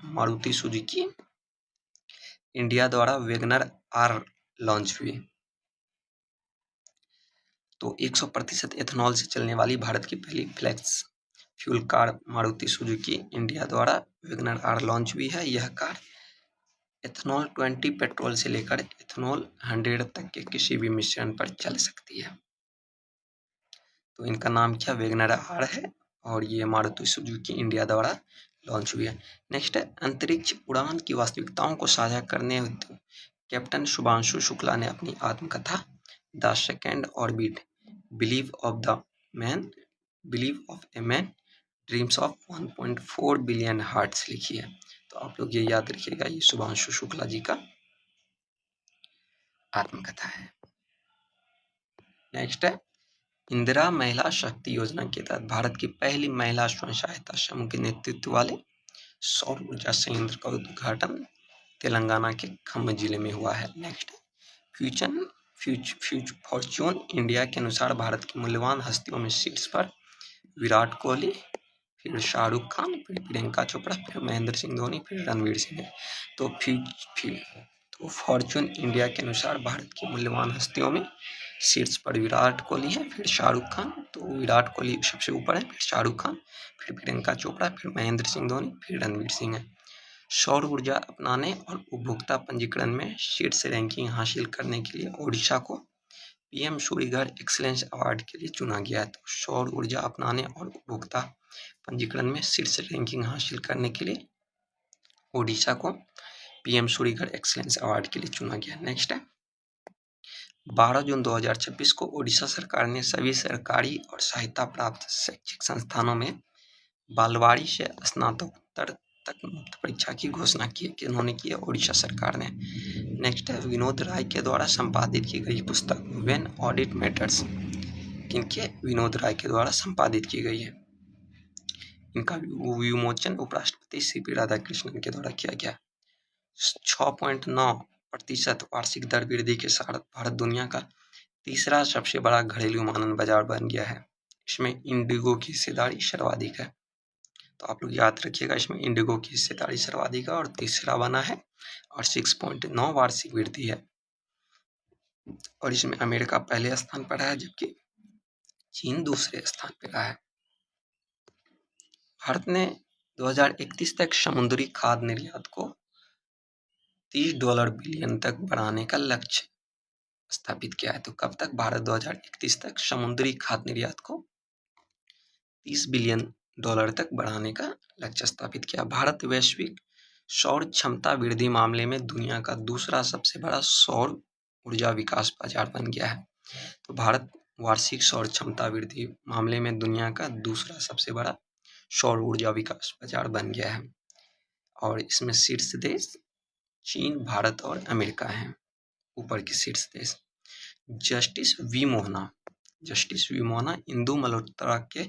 Maruti Suzuki India द्वारा वैगनर आर लॉन्च हुई। तो 100% एथेनॉल से चलने वाली भारत की पहली flex fuel car Maruti Suzuki India द्वारा वैगनर आर लॉन्च हुई है। यह कार एथेनॉल 20 पेट्रोल से लेकर एथेनॉल 100 तक के किसी भी मिश्रण पर चल सकती है। तो इनका नाम क्या? वैगनर आर है और ये मारुति सुजुकी इंडिया द्वारा लॉन्च हुई है। नेक्स्ट है अंतरिक्ष उड़ान की वास्तविकताओं को साझा करने हेतु कैप्टन शुभांशु शुक्ला ने अपनी आत्मकथा the second orbit believe of a man dreams of 1.4 billion hearts लिखी है। तो आप लोग ये याद रखिएगा, ये शुभांशु शुक्ला जी का आत्मकथा है। नेक्स्ट है इंदिरा महिला शक्ति योजना के तहत भारत की पहली महिला स्वयं सहायता समूह के नेतृत्व वाले सौर ऊर्जा संयंत्र का उद्घाटन तेलंगाना के खम्म जिले में हुआ है। नेक्स्ट फॉर्च्यून इंडिया के अनुसार भारत की मूल्यवान हस्तियों में शीर्ष पर विराट कोहली, फिर शाहरुख खान, फिर प्रियंका चोपड़ा, फिर महेंद्र सिंह धोनी, फिर रणवीर सिंह है। तो फॉर्च्यून इंडिया के अनुसार भारत की मूल्यवान हस्तियों में शीर्ष पर विराट कोहली है, फिर शाहरुख खान, तो विराट कोहली सबसे ऊपर है, फिर शाहरुख खान, फिर प्रियंका चोपड़ा, फिर महेंद्र सिंह धोनी, फिर रणवीर सिंह है। सौर ऊर्जा अपनाने और उपभोक्ता पंजीकरण में शीर्ष रैंकिंग हासिल करने के लिए ओडिशा को पीएम सूर्यघर एक्सीलेंस अवार्ड के लिए चुना गया है। तो सौर ऊर्जा अपनाने और उपभोक्ता पंजीकरण में शीर्ष रैंकिंग हासिल करने के लिए ओडिशा को पीएम सूर्यघर एक्सीलेंस अवार्ड के लिए चुना गया। नेक्स्ट है 12 जून 2026 को ओडिशा सरकार ने सभी सरकारी और सहायता प्राप्त शैक्षिक संस्थानों में बालवाड़ी से स्नातकोत्तर तक मुफ्त परीक्षा की घोषणा की है। किन्होंने की है? ओडिशा सरकार ने। नेक्स्ट है विनोद राय के द्वारा संपादित की गई पुस्तक व्हेन ऑडिट मैटर्स किनके? विनोद राय के द्वारा संपादित की गई है। इनका विमोचन उपराष्ट्रपति सीपी राधाकृष्णन के द्वारा किया गया। 6.9% वार्षिक दर वृद्धि के साथ भारत दुनिया का तीसरा सबसे बड़ा घरेलू विमानन बाजार बन गया है। इसमें इंडिगो की हिस्सेदारी सर्वाधिक है, तो आप लोग याद रखिएगा, इसमें इंडिगो की हिस्सेदारी सर्वाधिक है और तीसरा बना है और 6.9 वार्षिक वृद्धि है। और इसमें अमेरिका पहले स्थान पर है जबकि चीन दूसरे स्थान पर रहा है। भारत ने 2031 तक समुद्री खाद्य निर्यात को $30 बिलियन तक बढ़ाने का लक्ष्य स्थापित किया है। तो कब तक? भारत 2031 तक समुद्री खाद्य निर्यात को $30 बिलियन तक बढ़ाने का लक्ष्य स्थापित किया। भारत वैश्विक सौर क्षमता वृद्धि मामले में दुनिया का दूसरा सबसे बड़ा सौर ऊर्जा विकास बाजार बन गया है। तो भारत वार्षिक सौर क्षमता वृद्धि मामले में दुनिया का दूसरा सबसे बड़ा सौर ऊर्जा विकास बाजार बन गया है और इसमें शीर्ष देश चीन, भारत और अमेरिका हैं, ऊपर के शीर्ष देश। जस्टिस वी मोहना इंदु मल्होत्रा के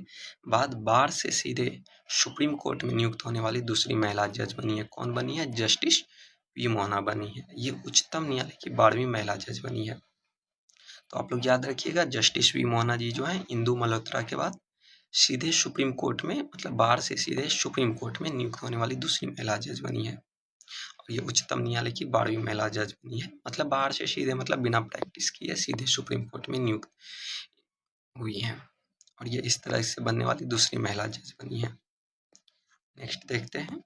बाद बार से सीधे सुप्रीम कोर्ट में नियुक्त होने वाली दूसरी महिला जज बनी है। कौन बनी है? जस्टिस वी मोहना बनी है। ये उच्चतम न्यायालय की 12वीं महिला जज बनी है। तो आप लोग याद रखिएगा, जस्टिस वी मोहना जी जो है इंदु मल्होत्रा के बाद सीधे सुप्रीम कोर्ट में, मतलब बार से सीधे सुप्रीम कोर्ट में नियुक्त होने वाली दूसरी महिला जज बनी है और ये उच्चतम न्यायालय की 12वीं महिला जज बनी है। मतलब बाहर से सीधे, मतलब बिना प्रैक्टिस किए सीधे सुप्रीम कोर्ट में नियुक्त हुई हैं और ये इस तरह से बनने वाली दूसरी महिला जज बनी है। नेक्स्ट देखते हैं।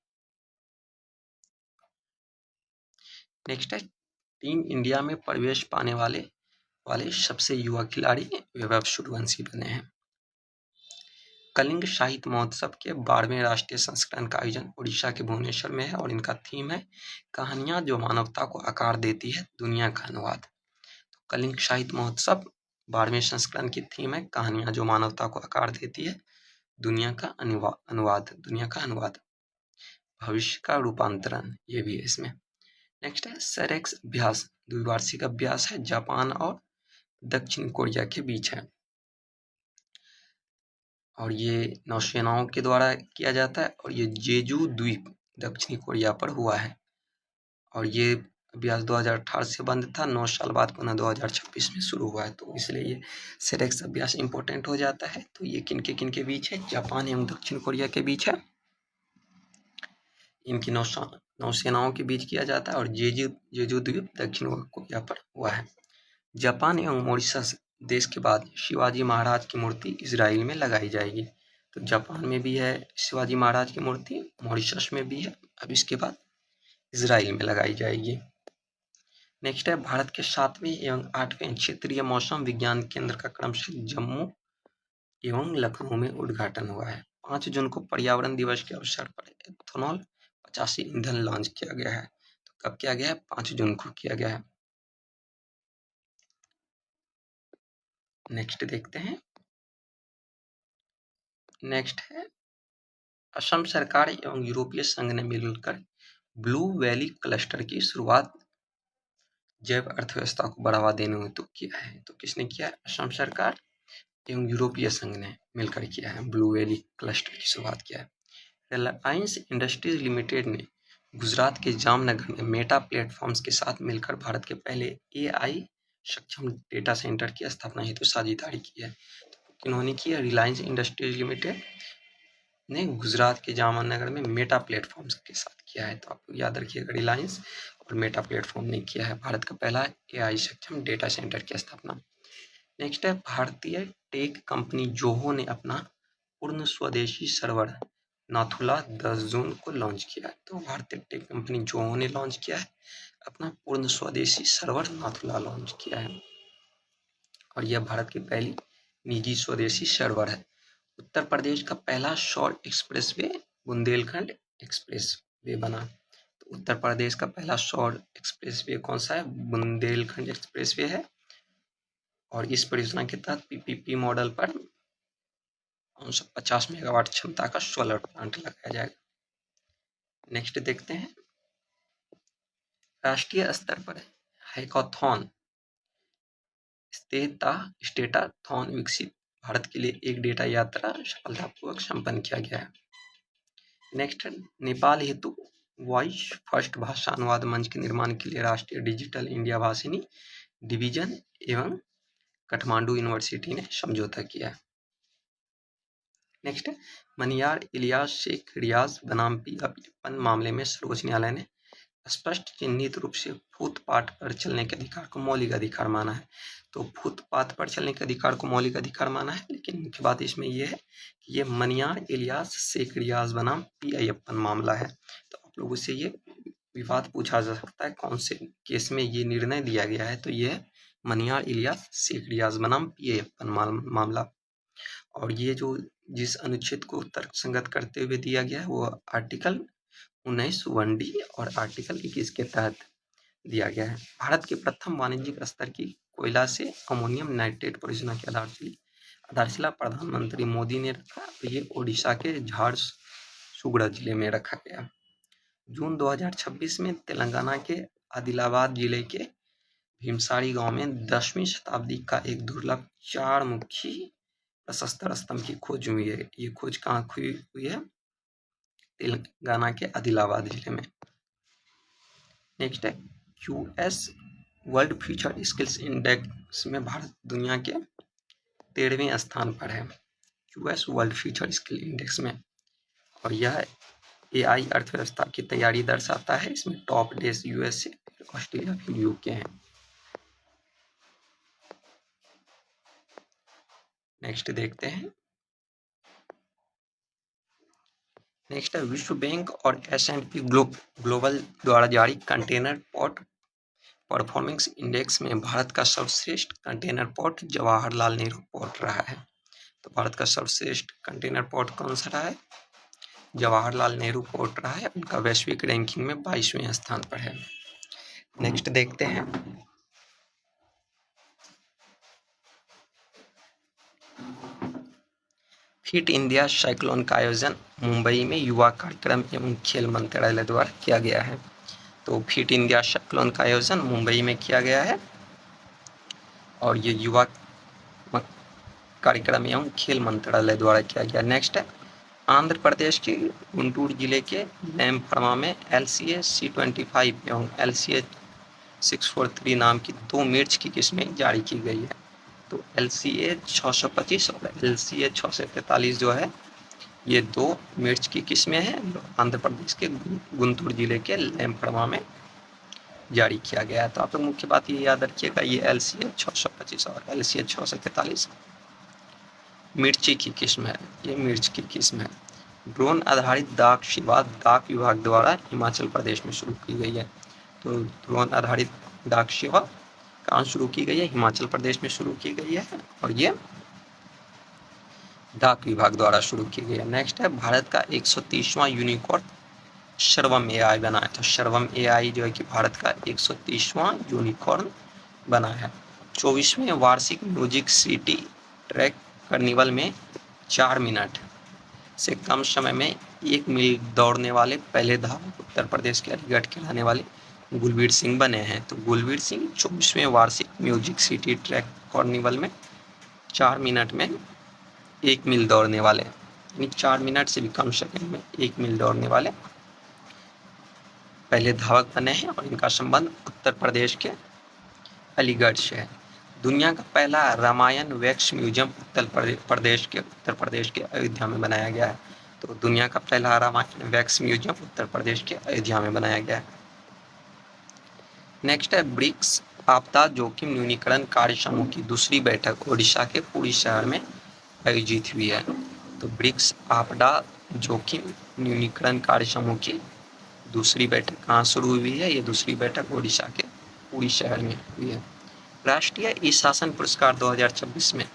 नेक्स्ट है टीम इंडिया में प्रवेश पाने वाले सबसे युवा खिलाड़ी वैभव सूर्यवंशी बने हैं। कलिंग साहित्य महोत्सव के 12वें राष्ट्रीय संस्करण का आयोजन उड़ीसा के भुवनेश्वर में है और इनका थीम है कहानियां जो मानवता को आकार देती है, दुनिया का अनुवाद। तो कलिंग साहित्य महोत्सव 12वें संस्करण की थीम है कहानियां जो मानवता को आकार देती है, दुनिया का अनुवाद। भविष्य का रूपांतरण, ये भी है इसमें। नेक्स्ट है सेरेक्स अभ्यास, द्विवार्षिक अभ्यास है, जापान और दक्षिण कोरिया के बीच है और ये नौसेनाओं के द्वारा किया जाता है और ये जेजू द्वीप दक्षिणी कोरिया पर हुआ है और ये अभ्यास 2018 से बंद था, 9 साल बाद पुनः 2026 में शुरू हुआ है। तो इसलिए ये सेरेक्स अभ्यास इंपॉर्टेंट हो जाता है। तो ये किनके बीच है? जापान एवं दक्षिण कोरिया के बीच है। इनकी नौसेनाओं के बीच किया जाता है और जेजू द्वीप दक्षिण कोरिया पर हुआ है। जापान एवं मॉरिशस देश के बाद शिवाजी महाराज की मूर्ति इजराइल में लगाई जाएगी। तो जापान में भी है शिवाजी महाराज की मूर्ति, मॉरिशस में भी है, अब इसके बाद इजराइल में लगाई जाएगी। नेक्स्ट है भारत के 7वें एवं 8वें क्षेत्रीय मौसम विज्ञान केंद्र का क्रमशः जम्मू एवं लखनऊ में उद्घाटन हुआ है। 5 जून को पर्यावरण दिवस के अवसर पर एथेनॉल 85 ईंधन लॉन्च किया गया है। तो कब किया गया है? 5 जून को किया गया है। नेक्स्ट देखते हैं। नेक्स्ट है असम सरकार एवं यूरोपीय संघ ने मिलकर ब्लू वैली क्लस्टर की शुरुआत जैव अर्थव्यवस्था को बढ़ावा देने हेतु किया है। तो किसने किया है? असम सरकार एवं यूरोपीय संघ ने मिलकर किया है, ब्लू वैली क्लस्टर की शुरुआत किया है। रिलायंस इंडस्ट्रीज लिमिटेड ने गुजरात के जामनगर में मेटा प्लेटफॉर्म्स के साथ मिलकर भारत के पहले AI सक्षम डेटा सेंटर की स्थापना हेतु साझेदारी की है। तो किन्होंने की है? रिलायंस इंडस्ट्रीज लिमिटेड ने गुजरात के जामनगर में मेटा प्लेटफॉर्म्स के साथ किया है। तो आप याद रखिएगा, रिलायंस और मेटा प्लेटफॉर्म ने किया है भारत का पहला AI सक्षम डेटा सेंटर की स्थापना। नेक्स्ट है भारतीय टेक कंपनी जोहो ने अपना पूर्ण स्वदेशी सर्वर नाथुला 10 जून को लॉन्च किया है। तो भारतीय टेक कंपनी जोहो ने लॉन्च किया है अपना पूर्ण स्वदेशी सर्वर नाथुला लॉन्च किया है और यह भारत की पहली निजी स्वदेशी सर्वर है। उत्तर प्रदेश का पहला शॉर्ट एक्सप्रेसवे बुंदेलखंड एक्सप्रेसवे बना। तो उत्तर प्रदेश का पहला शॉर्ट एक्सप्रेसवे कौन सा है? बुंदेलखंड एक्सप्रेसवे है और इस परियोजना के तहत PPP मॉडल पर 50 मेगावाट क्षमता का सोलर प्लांट लगाया जाएगा। नेक्स्ट देखते हैं, राष्ट्रीय स्तर पर हैकाथॉन स्टेटाथॉन विकसित भारत के लिए एक डेटा यात्रा सफलतापूर्वक संपन्न किया गया है। नेक्स्ट, नेपाल हेतु वॉइस फर्स्ट भाषा अनुवाद मंच के निर्माण के लिए राष्ट्रीय डिजिटल इंडिया भाषिनी डिवीजन एवं काठमांडू यूनिवर्सिटी ने समझौता किया। नेक्स्ट, मनियार इलियास शेख रियाज बनाम पी मामले में सर्वोच्च न्यायालय ने स्पष्ट चिन्हित रूप से फुटपाथ पर चलने के अधिकार को मौलिक अधिकार माना है। तो फुटपाथ पर चलने के अधिकार को मौलिक अधिकार माना है, लेकिन मुख्य बात इसमें यह है कि ये मनियार इलियास शेख रियाज बनाम पी मामला है। तो आप लोगों से ये विवाद पूछा जा सकता है कौन से केस में ये निर्णय दिया गया है, तो यह मनियार इलियास शेख रियाज बनाम पी मामला। और ये जो जिस अनुच्छेद को तर्कसंगत करते हुए दिया गया है वो आर्टिकल 19 1D और आर्टिकल 21 के तहत दिया गया है। भारत के प्रथम वाणिज्यिक स्तर की कोयला से अमोनियम नाइट्रेट परियोजना की आधारशिला प्रधानमंत्री मोदी ने रखा, तो ये ओडिशा के झारसुगुड़ा जिले में रखा गया। जून 2026 में तेलंगाना के आदिलाबाद जिले के भीमसारी गांव में 10वीं शताब्दी का एक दुर्लभ 4 मुखी प्रशस्तर स्तंभ की खोज हुई है। ये खोज कहाँ हुई है? तेलंगाना के आदिलाबाद जिले में। नेक्स्ट है QS world future skills index में भारत दुनिया के 13वें स्थान पर है QS world future skill index में, और यह AI अर्थव्यवस्था की तैयारी दर्शाता है। इसमें टॉप देश USA, ऑस्ट्रेलिया, फिर UK है। नेक्स्ट देखते हैं, नेक्स्ट है विश्व बैंक और S&P ग्लोबल द्वारा जारी कंटेनर पोर्ट परफॉर्मेंस इंडेक्स में भारत का सर्वश्रेष्ठ container port Jawaharlal Nehru port रहा है। तो भारत का सर्वश्रेष्ठ कंटेनर पोर्ट कौन सा रहा है? जवाहरलाल नेहरू पोर्ट रहा है। उनका वैश्विक रैंकिंग में 22वें स्थान पर है। नेक्स्ट देखते हैं, फिट इंडिया साइक्लोन का आयोजन मुंबई में युवा कार्यक्रम एवं खेल मंत्रालय द्वारा किया गया है। तो फिट इंडिया साइक्लोन का आयोजन मुंबई में किया गया है और ये युवा कार्यक्रम एवं खेल मंत्रालय द्वारा किया गया। नेक्स्ट है, आंध्र प्रदेश के गुंटूर जिले के लैमफर्मा में LCA C25 एवं LCA 643 नाम की 2 मिर्च की किस्में जारी की गई है। तो LCA 625 और LCA 643 जो है ये 2 मिर्च की किस्में हैं, आंध्र प्रदेश के गुंटूर जिले के लैमफर्मा में जारी किया गया है। तो आप लोग मुख्य बात ये याद रखिएगा, ये LCA 625 और LCA 643 मिर्ची की किस्म है, ये मिर्च की किस्म है। ड्रोन आधारित डाक सेवा डाक विभाग द्वारा हिमाचल प्रदेश में शुरू की गई है। तो ड्रोन आधारित डाक सेवा कहाँ शुरू की गई है? हिमाचल प्रदेश में शुरू की गई है और ये डाक विभाग द्वारा शुरू की गई है। नेक्स्ट है, भारत का 130वां यूनिकॉर्न सर्वम AI बना है। तो सर्वम AI जो है कि भारत का 130वां यूनिकॉर्न बना है। 24वें वार्षिक म्यूजिक सिटी ट्रैक कार्निवल में 4 मिनट से कम समय में 1 मील दौड़ने वाले पहले धावक उत्तर प्रदेश के अलीगढ़ के रहने वाले गुलबीर सिंह बने हैं। तो गुलबीर सिंह 24वें वार्षिक म्यूजिक सिटी ट्रैक कार्निवल में 4 मिनट में 1 मील दौड़ने वाले, यानी 4 मिनट से भी कम सेकंड में 1 मील दौड़ने वाले पहले धावक बने हैं और इनका संबंध उत्तर प्रदेश के अलीगढ़ से है। दुनिया का पहला रामायण वैक्स म्यूजियम उत्तर प्रदेश के अयोध्या में बनाया गया है। तो दुनिया का पहला रामायण वैक्स म्यूजियम उत्तर प्रदेश के अयोध्या में बनाया गया है। नेक्स्ट है, ब्रिक्स आपदा जोखिम न्यूनीकरण कार्य समूह की दूसरी बैठक ओडिशा के पुरी शहर में आयोजित हुई है। तो ब्रिक्स आपदा जोखिम न्यूनीकरण कार्य समूह की दूसरी बैठक कहाँ शुरू हुई है? ये दूसरी बैठक ओडिशा के पुरी शहर में हुई है। राष्ट्रीय ई-शासन पुरस्कार 2026 में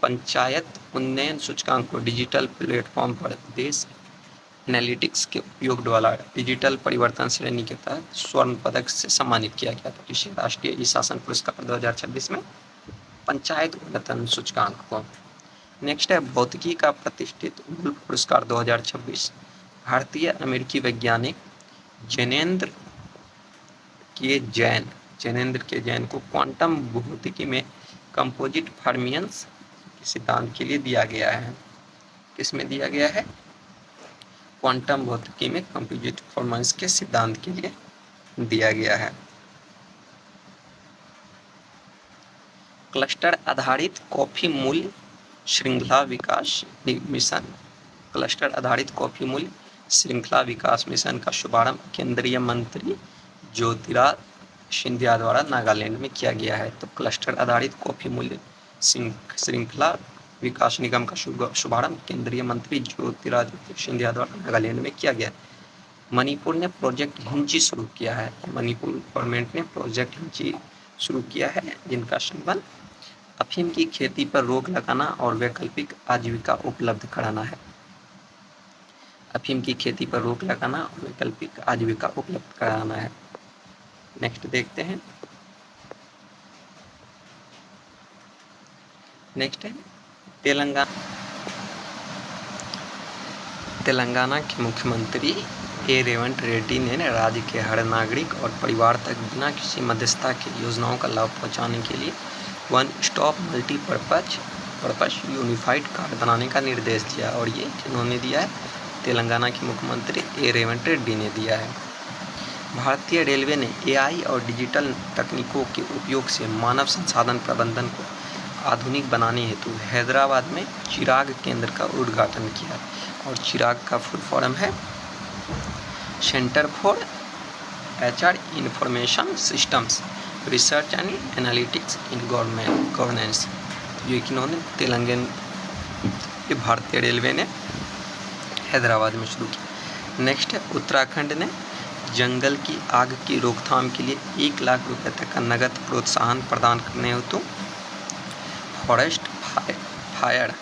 पंचायत उन्नयन सूचकांक को डिजिटल प्लेटफॉर्म पर देश एनालिटिक्स के उपयोग द्वारा डिजिटल परिवर्तन श्रेणी के तहत स्वर्ण पदक से सम्मानित किया गया था। इसे राष्ट्रीय ई-शासन पुरस्कार 2026 में पंचायत उन्नयन सूचकांक को। नेक्स्ट है, भौतिकी का प्रतिष्ठित वुल्फ पुरस्कार 2026 भारतीय अमेरिकी वैज्ञानिक जैनेंद्र के जैन को क्वांटम भौतिकी में कंपोजिट फॉर्मियंस के सिद्धांत के लिए दिया गया है। किसमें दिया गया है? क्वांटम भौतिकी में कंपोजिट फॉर्मियंस के सिद्धांत के लिए दिया गया है। क्लस्टर आधारित कॉफी मूल्य श्रृंखला विकास मिशन। क्लस्टर आधारित कॉफी मूल्य श्रृंखला विकास मिशन का शुभारंभ केंद्रीय मंत्री ज्योतिरादित्य सिंधिया द्वारा नागालैंड में किया गया है। तो क्लस्टर आधारित कॉफी मूल्य श्रृंखला विकास निगम का शुभारंभ केंद्रीय मंत्री ज्योतिरादित्य सिंधिया द्वारा नागालैंड में किया गया है। मणिपुर ने प्रोजेक्ट हिंची शुरू किया है। मणिपुर गवर्नमेंट ने प्रोजेक्ट हिंची शुरू किया है, जिनका संबंध अफीम की खेती पर रोक लगाना और वैकल्पिक आजीविका उपलब्ध कराना है। अफीम की खेती पर रोक लगाना और वैकल्पिक आजीविका उपलब्ध कराना है। नेक्स्ट देखते हैं। नेक्स्ट है तेलंगाना के मुख्यमंत्री ए रेवंत रेड्डी ने राज्य के हर नागरिक और परिवार तक बिना किसी मध्यस्थता के योजनाओं का लाभ पहुंचाने के लिए one stop multipurpose unified card बनाने का निर्देश दिया। और ये जिन्होंने दिया है? तेलंगाना के मुख्यमंत्री ए रेवंत रेड्डी ने दिया है। भारतीय रेलवे ने एआई और डिजिटल तकनीकों के उपयोग से मानव संसाधन प्रबंधन को आधुनिक बनाने हेतु हैदराबाद में चिराग केंद्र का उद्घाटन किया। और चिराग का फुल फॉर्म है centre for HR information systems research and analytics in governance. ये इन्होंने भारतीय रेलवे ने हैदराबाद में शुरू किया। नेक्स्ट है उत्तराखंड ने जंगल की आग की रोकथाम के लिए 1 लाख रुपए तक का नगद प्रोत्साहन प्रदान करने हेतु forest fire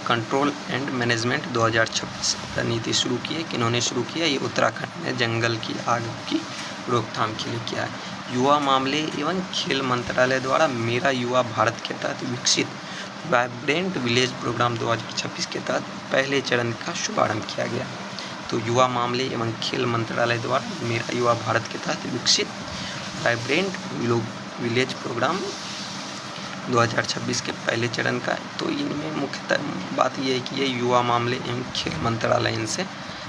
control and management 2026 रणनीति शुरू की है। किन्होंने शुरू किया? ये उत्तराखंड ने जंगल की आग की रोकथाम के लिए किया है। युवा मामले एवं खेल मंत्रालय द्वारा मेरा युवा भारत के तहत विकसित वाइब्रेंट विलेज प्रोग्राम 2026 के तहत पहले चरण का शुभारंभ किया गया। तो युवा मामले एवं खेल मंत्रालय द्वारा मेरा युवा भारत के तहत विकसित वाइब्रेंट विलेज प्रोग्राम 2026 के पहले चरण का है। तो इनमें मुख्यतः बात यह है कि ये युवा मामले एवं खेल मंत्रालय इनसे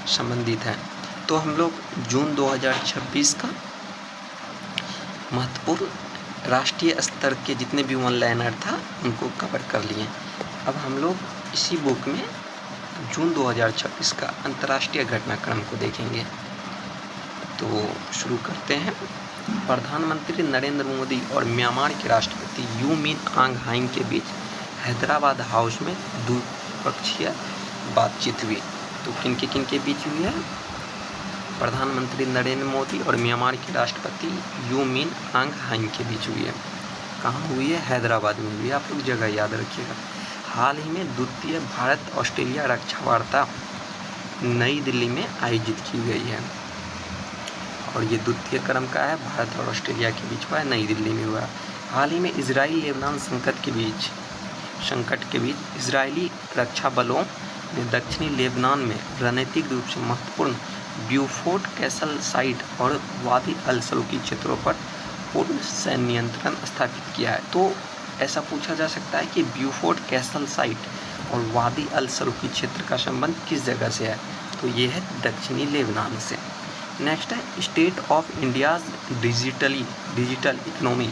संबंधित है। तो हम लोग जून 2026 का महत्वपूर्ण राष्ट्रीय स्तर के जितने भी वन लाइनर था उनको कवर कर लिए। अब हम लोग इसी बुक में जून 2026 का अंतर्राष्ट्रीय घटनाक्रम को देखेंगे। तो शुरू करते हैं। प्रधानमंत्री नरेंद्र मोदी और म्यांमार के राष्ट्रपति यू मिन आंग ह्लाइंग के बीच हैदराबाद हाउस में द्विपक्षीय बातचीत हुई। तो किन के बीच हुई है? प्रधानमंत्री नरेंद्र मोदी और म्यांमार के राष्ट्रपति यू मिन आंग ह्लाइंग के बीच हुई है। कहाँ हुई है? हैदराबाद में हुई है। आप लोग जगह याद रखिएगा। हाल ही में द्वितीय भारत ऑस्ट्रेलिया रक्षा वार्ता नई दिल्ली में आयोजित की गई है। और ये द्वितीय क्रम का है, भारत और ऑस्ट्रेलिया के बीच हुआ है, नई दिल्ली में हुआ। हाल ही में इजराइल लेबनान संकट के बीच इजरायली रक्षा बलों ने दक्षिणी लेबनान में रणनीतिक रूप से महत्वपूर्ण ब्यूफोर्ट कैसल साइट और वादी अल सलूकी क्षेत्रों पर पूर्ण सैन्य नियंत्रण स्थापित किया है। तो ऐसा पूछा जा सकता है कि ब्यूफोर्ट कैसल साइट और वादी अल सलूकी क्षेत्र का संबंध किस जगह से है? तो ये है दक्षिणी लेबनान से। नेक्स्ट है state of India's digital economy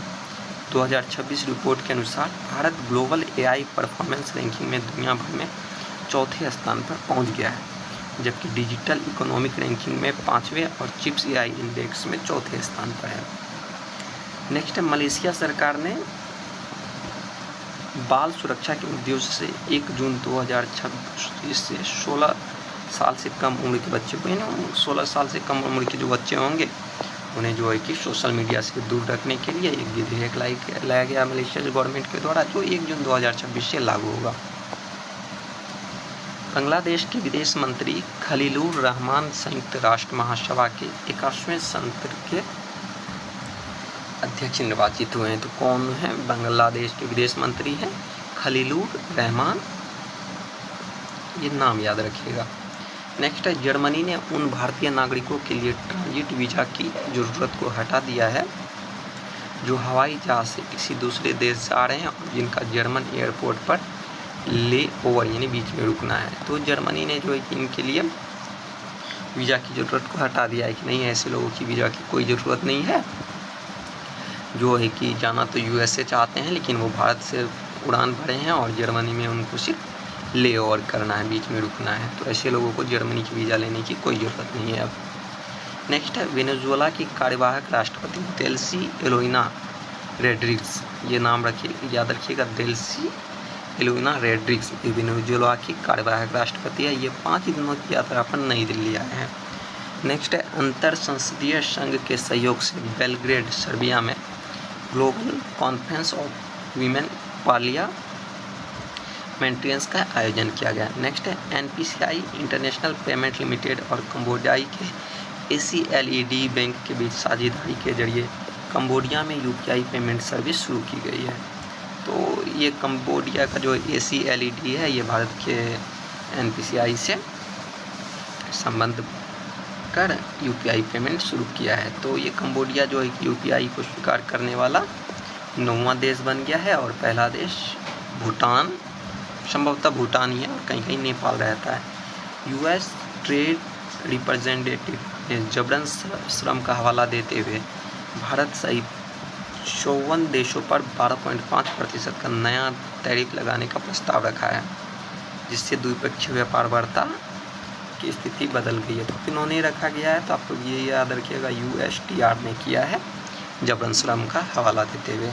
2026 report के अनुसार Bharat global AI performance ranking में दुनिया भर में चौथे स्थान पर पहुंच गया है, जबकि डिजिटल इकोनॉमिक रैंकिंग में 5वें और चिप्स AI इंडेक्स में चौथे स्थान पर है। नेक्स्ट है मलेशिया सरकार ने बाल सुरक्षा के उद्देश्य से 1 जून 2026 से 16 साल से कम उम्र के बच्चे को, 16 साल से कम उम्र के जो बच्चे होंगे उन्हें जो है कि सोशल मीडिया से दूर रखने के लिए एक विधेयक लाया गया मलेशिया गवर्नमेंट के द्वारा, जो 1 जून 2026 से लागू होगा। बांग्लादेश के विदेश मंत्री खलीलुर रहमान संयुक्त राष्ट्र महासभा के 81वें सत्र के अध्यक्ष निर्वाचित हुए हैं। तो कौन है? बांग्लादेश के विदेश मंत्री हैं खलीलुर रहमान, ये नाम याद रखिएगा। नेक्स्ट है जर्मनी ने उन भारतीय नागरिकों के लिए ट्रांजिट वीज़ा की ज़रूरत को हटा दिया है जो हवाई जहाज़ से किसी दूसरे देश जा रहे हैं और जिनका जर्मन एयरपोर्ट पर ले ओवर यानी बीच में रुकना है। तो जर्मनी ने जो है कि इनके लिए वीज़ा की ज़रूरत को हटा दिया है कि नहीं, ऐसे लोगों की वीज़ा की कोई ज़रूरत नहीं है जो है कि जाना तो यूएसए चाहते हैं लेकिन वो भारत से उड़ान भरे हैं और जर्मनी में उनको सिर्फ ले ओवर करना है, बीच में रुकना है। तो ऐसे लोगों को जर्मनी की वीज़ा लेने की कोई ज़रूरत नहीं है अब। नेक्स्ट है वेनेजुएला की कार्यवाहक राष्ट्रपति डेल्सी एलोइना रोड्रिग्स, ये नाम याद रखिएगा, डेल्सी एलोइना रोड्रिग्स, ये वेनेजुएला की कार्यवाहक राष्ट्रपति है। ये 5 दिनों की यात्रा पर नई दिल्ली आए हैं। नेक्स्ट है अंतर संसदीय संघ के सहयोग से बेलग्रेड सर्बिया में ग्लोबल कॉन्फ्रेंस ऑफ वीमेन पार्लियामेंट्रियंस का आयोजन किया गया। नेक्स्ट है एनपीसीआई इंटरनेशनल पेमेंट लिमिटेड और कंबोडियाई के एसीएलईडी बैंक के बीच साझेदारी के जरिए कंबोडिया में यूपीआई पेमेंट सर्विस शुरू की गई है। तो ये कंबोडिया का जो एसीएलईडी है ये भारत के एनपीसीआई से संबंध कर यूपीआई पेमेंट शुरू किया है। तो ये कंबोडिया जो है यूपीआई को स्वीकार करने वाला 9वां देश बन गया है और पहला देश भूटान, संभवतः भूटान ही है और कहीं कहीं नेपाल रहता है। यूएस ट्रेड रिप्रेजेंटेटिव ने जबरन श्रम का हवाला देते हुए भारत सहित 54 देशों पर 12.5% का नया टैरिफ लगाने का प्रस्ताव रखा है, जिससे द्विपक्षीय व्यापार वार्ता की स्थिति बदल गई है। तो किन्होंने रखा गया है, तो आप लोग ये याद रखिएगा, यूएसटीआर ने किया है जबरन श्रम का हवाला देते हुए।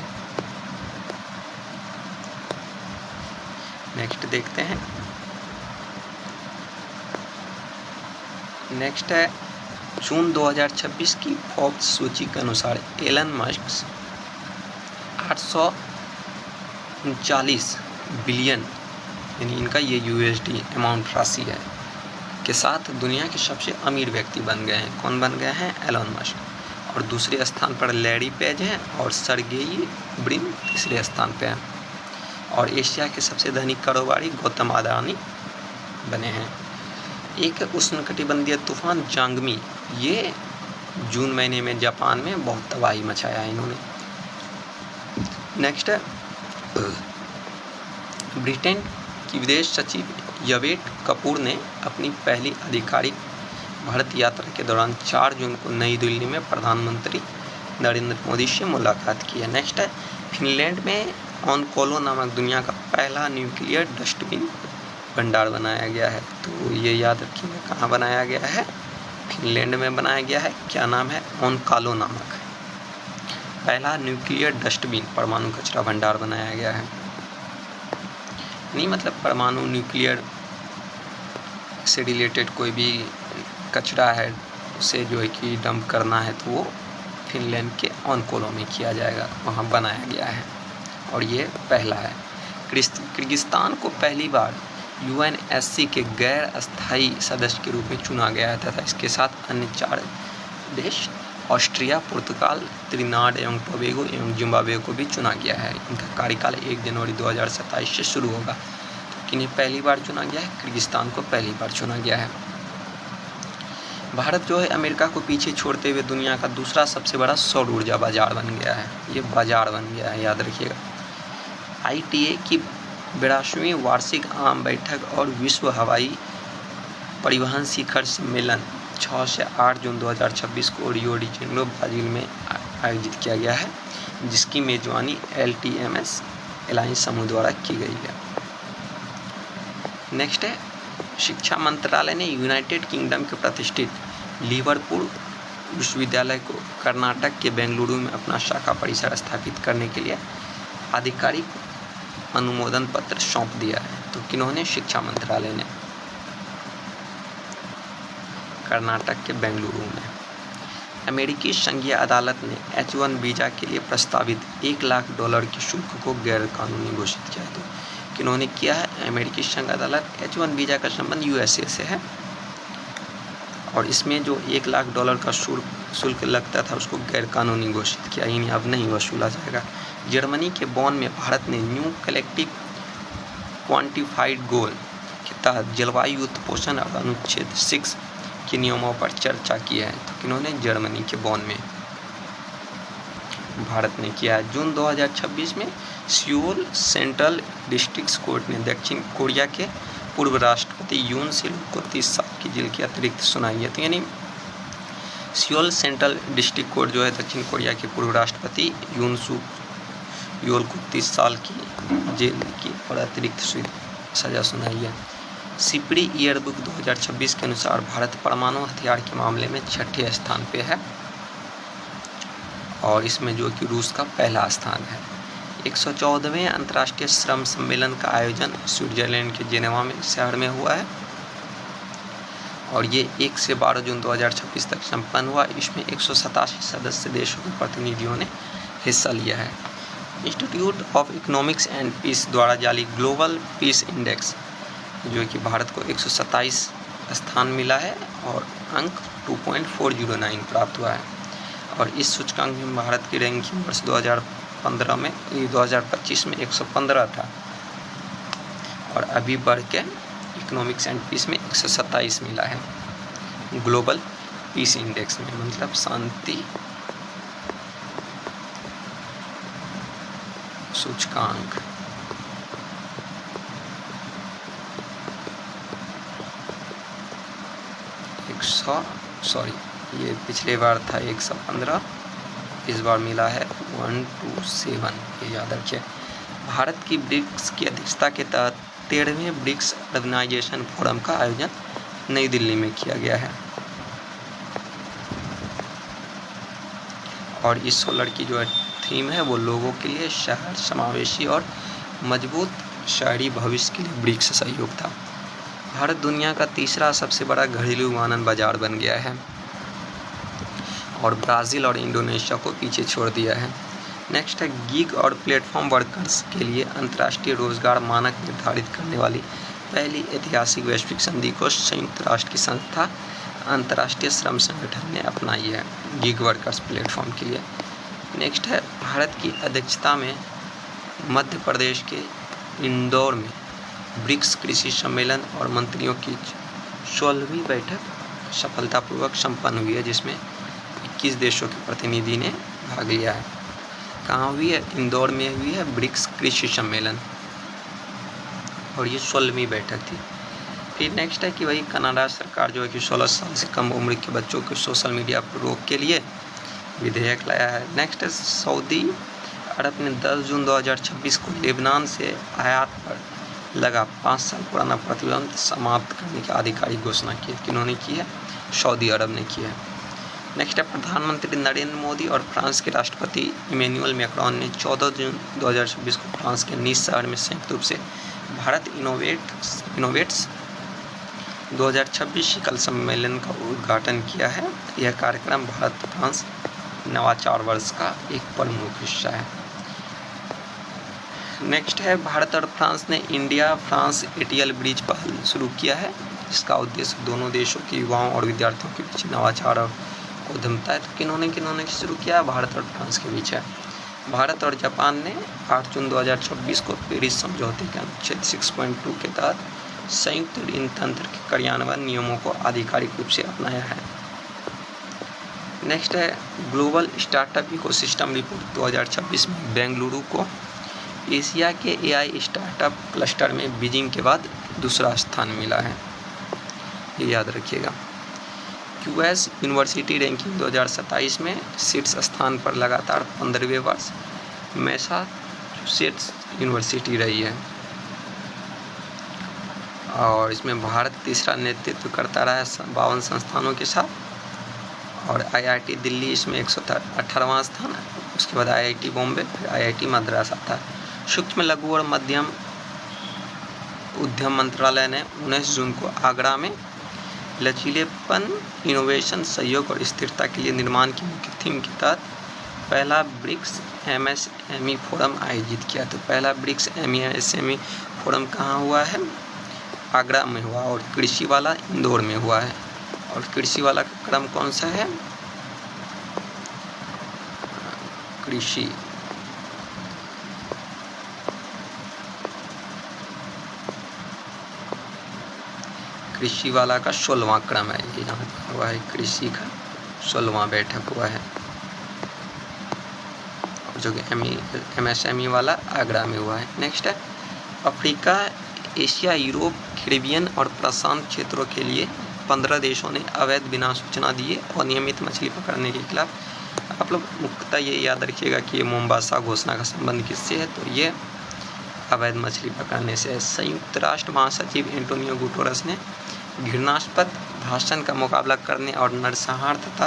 नेक्स्ट देखते हैं। नेक्स्ट है जून 2026 की फोर्ब्स सूची के अनुसार एलन मस्क 839 बिलियन यानी इनका ये यूएसडी अमाउंट राशि है के साथ दुनिया के सबसे अमीर व्यक्ति बन गए हैं। कौन बन गए हैं? Elon Musk. और दूसरे स्थान पर लैरी पेज हैं और सर्गेई ब्रिन तीसरे स्थान पे हैं। और एशिया के सबसे धनिक कारोबारी गौतम अडानी बने हैं। एक उष्णकटिबंधीय तूफान जांगमी, ये जून महीने में जापान में बहुत तबाही मचाया है इन्होंने। नेक्स्ट है ब्रिटेन की विदेश सचिव यवेट कपूर ने अपनी पहली आधिकारिक भारत यात्रा के दौरान 4 जून को नई दिल्ली में प्रधानमंत्री नरेंद्र मोदी से मुलाकात की है। नेक्स्ट है फिनलैंड में ऑनकोलो नामक दुनिया का पहला न्यूक्लियर डस्टबिन भंडार बनाया गया है। तो ये याद रखिए कहाँ बनाया गया है? फिनलैंड में बनाया गया है। क्या नाम है? ऑनकालो नामक पहला न्यूक्लियर डस्टबिन परमाणु कचरा भंडार बनाया गया है। नहीं मतलब परमाणु न्यूक्लियर से रिलेटेड कोई भी कचरा है उसे जो है कि डंप करना है तो वो फिनलैंड के ऑनकोलो में किया जाएगा, वहाँ बनाया गया है और ये पहला है। किर्गिस्तान को पहली बार यूएनएससी के गैर अस्थायी सदस्य के रूप में चुना गया है तथा इसके साथ अन्य 4 देश ऑस्ट्रिया, पुर्तगाल, त्रिनाड एवं टोबैगो एवं जिम्बाब्वे को भी चुना गया है। इनका कार्यकाल 1 जनवरी 2027 से शुरू होगा। तो किन्हें पहली बार चुना गया है? किर्गिस्तान को पहली बार चुना गया है। भारत जो है अमेरिका को पीछे छोड़ते हुए दुनिया का दूसरा सबसे बड़ा सौर ऊर्जा बाजार बन गया है। ये बाजार बन गया है, याद रखिएगा। ITA की 82वीं वार्षिक आम बैठक और विश्व हवाई परिवहन शिखर सम्मेलन 6 से 8 जून 2026 को रियो डी जेनेरो ब्राजील में आयोजित किया गया है, जिसकी मेजबानी LTMS एलायंस समूह द्वारा की गई है। नेक्स्ट है शिक्षा मंत्रालय ने यूनाइटेड किंगडम के प्रतिष्ठित लिवरपूल विश्वविद्यालय को कर्नाटक के बेंगलुरु में अपना शाखा परिसर स्थापित करने के लिए आधिकारिक अनुमोदन पत्र सौंप दिया है। तो किन्होंने? शिक्षा मंत्रालय ने कर्नाटक के बेंगलुरु में। अमेरिकी संघीय अदालत ने H1 वीज़ा के लिए प्रस्तावित $1 लाख के शुल्क को गैर कानूनी घोषित किया। तो किन्होंने किया है? अमेरिकी संघ अदालत। H1 वीज़ा का संबंध यूएसए से है और इसमें जो $1 लाख का शुल्क लगता था उसको गैर कानूनी घोषित किया, यानी अब नहीं वसूला जाएगा। जर्मनी के बॉन में भारत ने न्यू कलेक्टिव क्वांटिफाइड गोल के तहत जलवायु उत्पोषण और अनुच्छेद 6 के नियमों पर चर्चा की है। तो किन्होंने? जर्मनी के बॉन में भारत ने किया है। जून 2026 में सियोल सेंट्रल डिस्ट्रिक्ट कोर्ट ने दक्षिण कोरिया के पूर्व राष्ट्रपति यून सुक को 30 साल की जेल की अतिरिक्त सुनाई है। तो यानी सियोल सेंट्रल डिस्ट्रिक्ट कोर्ट जो है दक्षिण कोरिया के पूर्व राष्ट्रपति यून सुक योल को 30 साल की जेल की और अतिरिक्त सजा सुनाई है। सिपरी ईयरबुक 2026 के अनुसार भारत परमाणु हथियार के मामले में 6ठे स्थान पे है और इसमें जो कि रूस का पहला स्थान है। 114वें अंतर्राष्ट्रीय श्रम सम्मेलन का आयोजन स्विट्जरलैंड के जेनेवा में शहर में हुआ है और ये 1 से 12 जून 2026 तक संपन्न हुआ। इसमें 187 सदस्य देशों के प्रतिनिधियों ने हिस्सा लिया है। Institute of economics and peace द्वारा जारी ग्लोबल पीस इंडेक्स जो कि भारत को 127 स्थान मिला है और अंक 2.409 प्राप्त हुआ है और इस सूचकांक में भारत की रैंकिंग वर्ष 2025 में 115 था और अभी बढ़ के इकोनॉमिक्स एंड पीस में 127 मिला है ग्लोबल पीस इंडेक्स में, मतलब शांति सूचकांक। ये पिछले बार था 115, इस बार मिला है 127, ये याद रखिए। भारत की ब्रिक्स की अध्यक्षता के तहत 13वें ब्रिक्स ऑर्गेनाइजेशन फोरम का आयोजन नई दिल्ली में किया गया है और इस सोलर की जो थीम है वो लोगों के लिए शहर समावेशी और मजबूत शहरी भविष्य के लिए ब्रिक्स सहयोग था। भारत दुनिया का तीसरा सबसे बड़ा घरेलू विमानन बाजार बन गया है और ब्राज़ील और इंडोनेशिया को पीछे छोड़ दिया है। नेक्स्ट है गिग और प्लेटफॉर्म वर्कर्स के लिए अंतर्राष्ट्रीय रोजगार मानक निर्धारित करने वाली पहली ऐतिहासिक वैश्विक संधि को संयुक्त राष्ट्र की संस्था अंतर्राष्ट्रीय श्रम संगठन ने अपनाई है गिग वर्कर्स प्लेटफॉर्म के लिए। नेक्स्ट है भारत की अध्यक्षता में मध्य प्रदेश के इंदौर में ब्रिक्स कृषि सम्मेलन और मंत्रियों की 16वीं बैठक सफलतापूर्वक संपन्न हुई है जिसमें 21 देशों के प्रतिनिधि ने भाग लिया है। कहाँ हुई है? इंदौर में हुई है ब्रिक्स कृषि सम्मेलन और ये 16वीं बैठक थी। फिर नेक्स्ट है कि वही कनाडा सरकार जो है कि 16 साल से कम उम्र के बच्चों के सोशल मीडिया पर रोक के लिए विधेयक लाया है। नेक्स्ट है सऊदी अरब ने 10 जून 2026 को लेबनान से आयात पर लगा 5 साल पुराना प्रतिबंध समाप्त करने की आधिकारिक घोषणा की। किन्होंने की है? सऊदी अरब ने की है। नेक्स्ट है प्रधानमंत्री नरेंद्र मोदी और फ्रांस के राष्ट्रपति इमैनुअल मैक्रोन ने 14 जून 2026 को फ्रांस के नीस शहर में संयुक्त रूप से भारत इनोवेट्स 2026 शिखर सम्मेलन का उद्घाटन किया है। यह कार्यक्रम भारत फ्रांस नवाचार वर्ष का एक प्रमुख हिस्सा है। नेक्स्ट है भारत और फ्रांस ने इंडिया फ्रांस एटीएल ब्रिज पहल शुरू किया है। इसका उद्देश्य दोनों देशों के युवाओं और विद्यार्थियों के बीच नवाचार और उद्यमता है। तो किन्होंने शुरू किया? भारत और फ्रांस के बीच है। भारत और जापान ने 8 जून 2026 को पेरिस समझौते के अनुच्छेद 6.2 के तहत संयुक्त ऋण तंत्र के कार्यान्वयन नियमों को आधिकारिक रूप से अपनाया है। नेक्स्ट है ग्लोबल स्टार्टअप इकोसिस्टम रिपोर्ट 2026 में बेंगलुरु को एशिया के एआई स्टार्टअप क्लस्टर में बीजिंग के बाद दूसरा स्थान मिला है, ये याद रखिएगा। यूएस यूनिवर्सिटी रैंकिंग 2027 में शीर्ष स्थान पर लगातार 15वें वर्ष मैसाचुसेट्स यूनिवर्सिटी रही है और इसमें भारत तीसरा नेतृत्व करता रहा है 52 संस्थानों के साथ और आईआईटी दिल्ली इसमें 118वां स्थान है। उसके बाद आईआईटी बॉम्बे, फिर आईआईटी मद्रास आता है। सूक्ष्म लघु और मध्यम उद्यम मंत्रालय ने 19 जून को आगरा में लचीलेपन, इनोवेशन, सहयोग और स्थिरता के लिए निर्माण की मुख्य थीम के तहत पहला ब्रिक्स एमएसएमई फोरम आयोजित किया। तो पहला ब्रिक्स एमएसएमई फोरम कहाँ हुआ है? आगरा में हुआ और कृषि वाला इंदौर में हुआ है। और कृषि वाला का क्रम कौन सा है? कृषि कृषि वाला का 16वां क्रम है, ये यहाँ हुआ है कृषि का 16वां बैठक हुआ है, जो कि MSME वाला आगरा में हुआ है। नेक्स्ट है अफ्रीका, एशिया, यूरोप, कैरिबियन और प्रशांत क्षेत्रों के लिए 15 देशों ने अवैध बिना सूचना दिए और नियमित मछली पकड़ने के खिलाफ। आप लोग मुख्यतः ये याद रखिएगा कि ये मोम्बासा घोषणा का संबंध किससे है, तो ये अवैध मछली पकड़ने से है। संयुक्त राष्ट्र महासचिव एंटोनियो गुटेरेस ने घृणास्पद भाषण का मुकाबला करने और नरसंहार तथा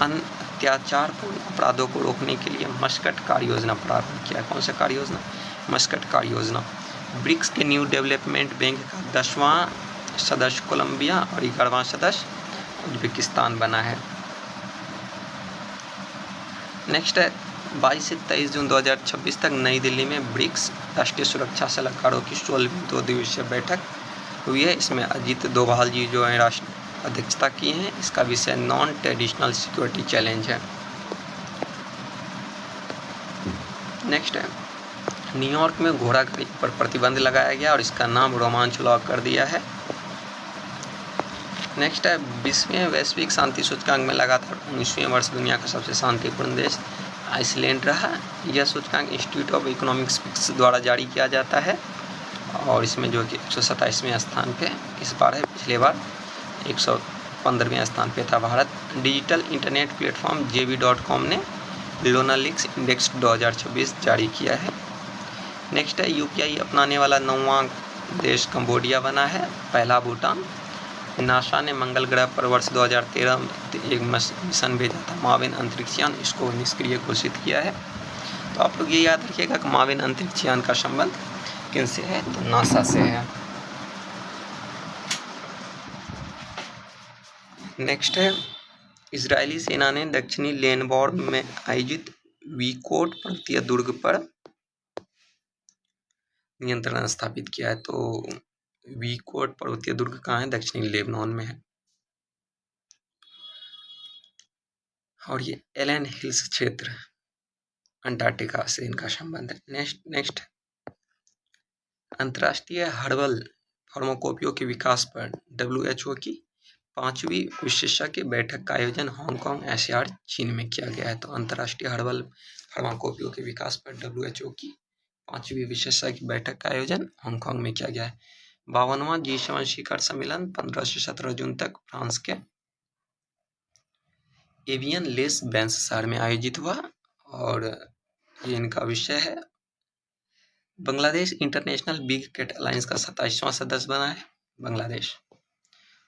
अन्य अत्याचारपूर्ण अपराधों को रोकने के लिए मस्कट कार्य योजना प्रारंभ किया। कौन सा कार्य योजना? मस्कट कार्य योजना। ब्रिक्स के न्यू डेवलपमेंट बैंक का 10वां सदस्य कोलंबिया और 11वां सदस्य उज्बेकिस्तान बना है। नेक्स्ट है 22 से 23 जून 2026 तक नई दिल्ली में ब्रिक्स राष्ट्रीय सुरक्षा सलाहकारों की 16वीं 2 दिवसीय बैठक हुई है। इसमें अजीत डोभाल जी जो है राष्ट्र अध्यक्षता की हैं। इसका विषय नॉन ट्रेडिशनल सिक्योरिटी चैलेंज है। नेक्स्ट है न्यूयॉर्क में घोड़ा गाड़ी पर प्रतिबंध लगाया गया और इसका नाम रोमांच लॉक कर दिया है। नेक्स्ट है 20वें वैश्विक शांति सूचकांक में लगातार 19वें वर्ष दुनिया का सबसे शांतिपूर्ण देश आइसलैंड रहा। यह सूचकांक इंस्टीट्यूट ऑफ इकोनॉमिक्स द्वारा जारी किया जाता है और इसमें जो कि 127वें स्थान पे इस बार है। पिछले बार 115वें स्थान पे था Bharat. Digital internet platform JB.com ने लोनालिक्स इंडेक्स 2026 जारी किया है। नेक्स्ट है UPI अपनाने वाला 9वां देश कंबोडिया बना है, पहला भूटान। नासा ने मंगल ग्रह पर वर्ष 2013 में एक मिशन भेजा था, माविन अंतरिक्षयान, इसको निष्क्रिय घोषित किया है। तो आप लोग ये याद रखिएगा कि माविन अंतरिक्षयान का संबंध किनसे है, तो नासा से है। नेक्स्ट है इजरायली सेना ने दक्षिणी लेबनान में आयोजित वीकोट पर्वतीय दुर्ग पर नियंत्रण स्थापित किया है। तो वीकोट पर्वतीय दुर्ग कहाँ है? दक्षिणी लेबनान में है और ये एलन हिल्स क्षेत्र अंटार्कटिका से इनका संबंध है। नेक्स्ट अंतर्राष्ट्रीय हर्बल फार्माकोपियो के विकास पर WHO की 5वीं विशेषज्ञ बैठक का आयोजन हांगकांग SAR चीन में किया गया है। तो अंतर्राष्ट्रीय हर्बल फार्माकोपियो के विकास पर WHO की 5वीं विशेषज्ञ बैठक का आयोजन हांगकांग में किया गया है। 52वां G7 शिखर सम्मेलन 15 से 17 जून तक फ्रांस के एवियन लेस बेंस शहर में आयोजित हुआ और ये इनका विषय है। Bangladesh international big cat alliance का 27वां सदस्य बना है बांग्लादेश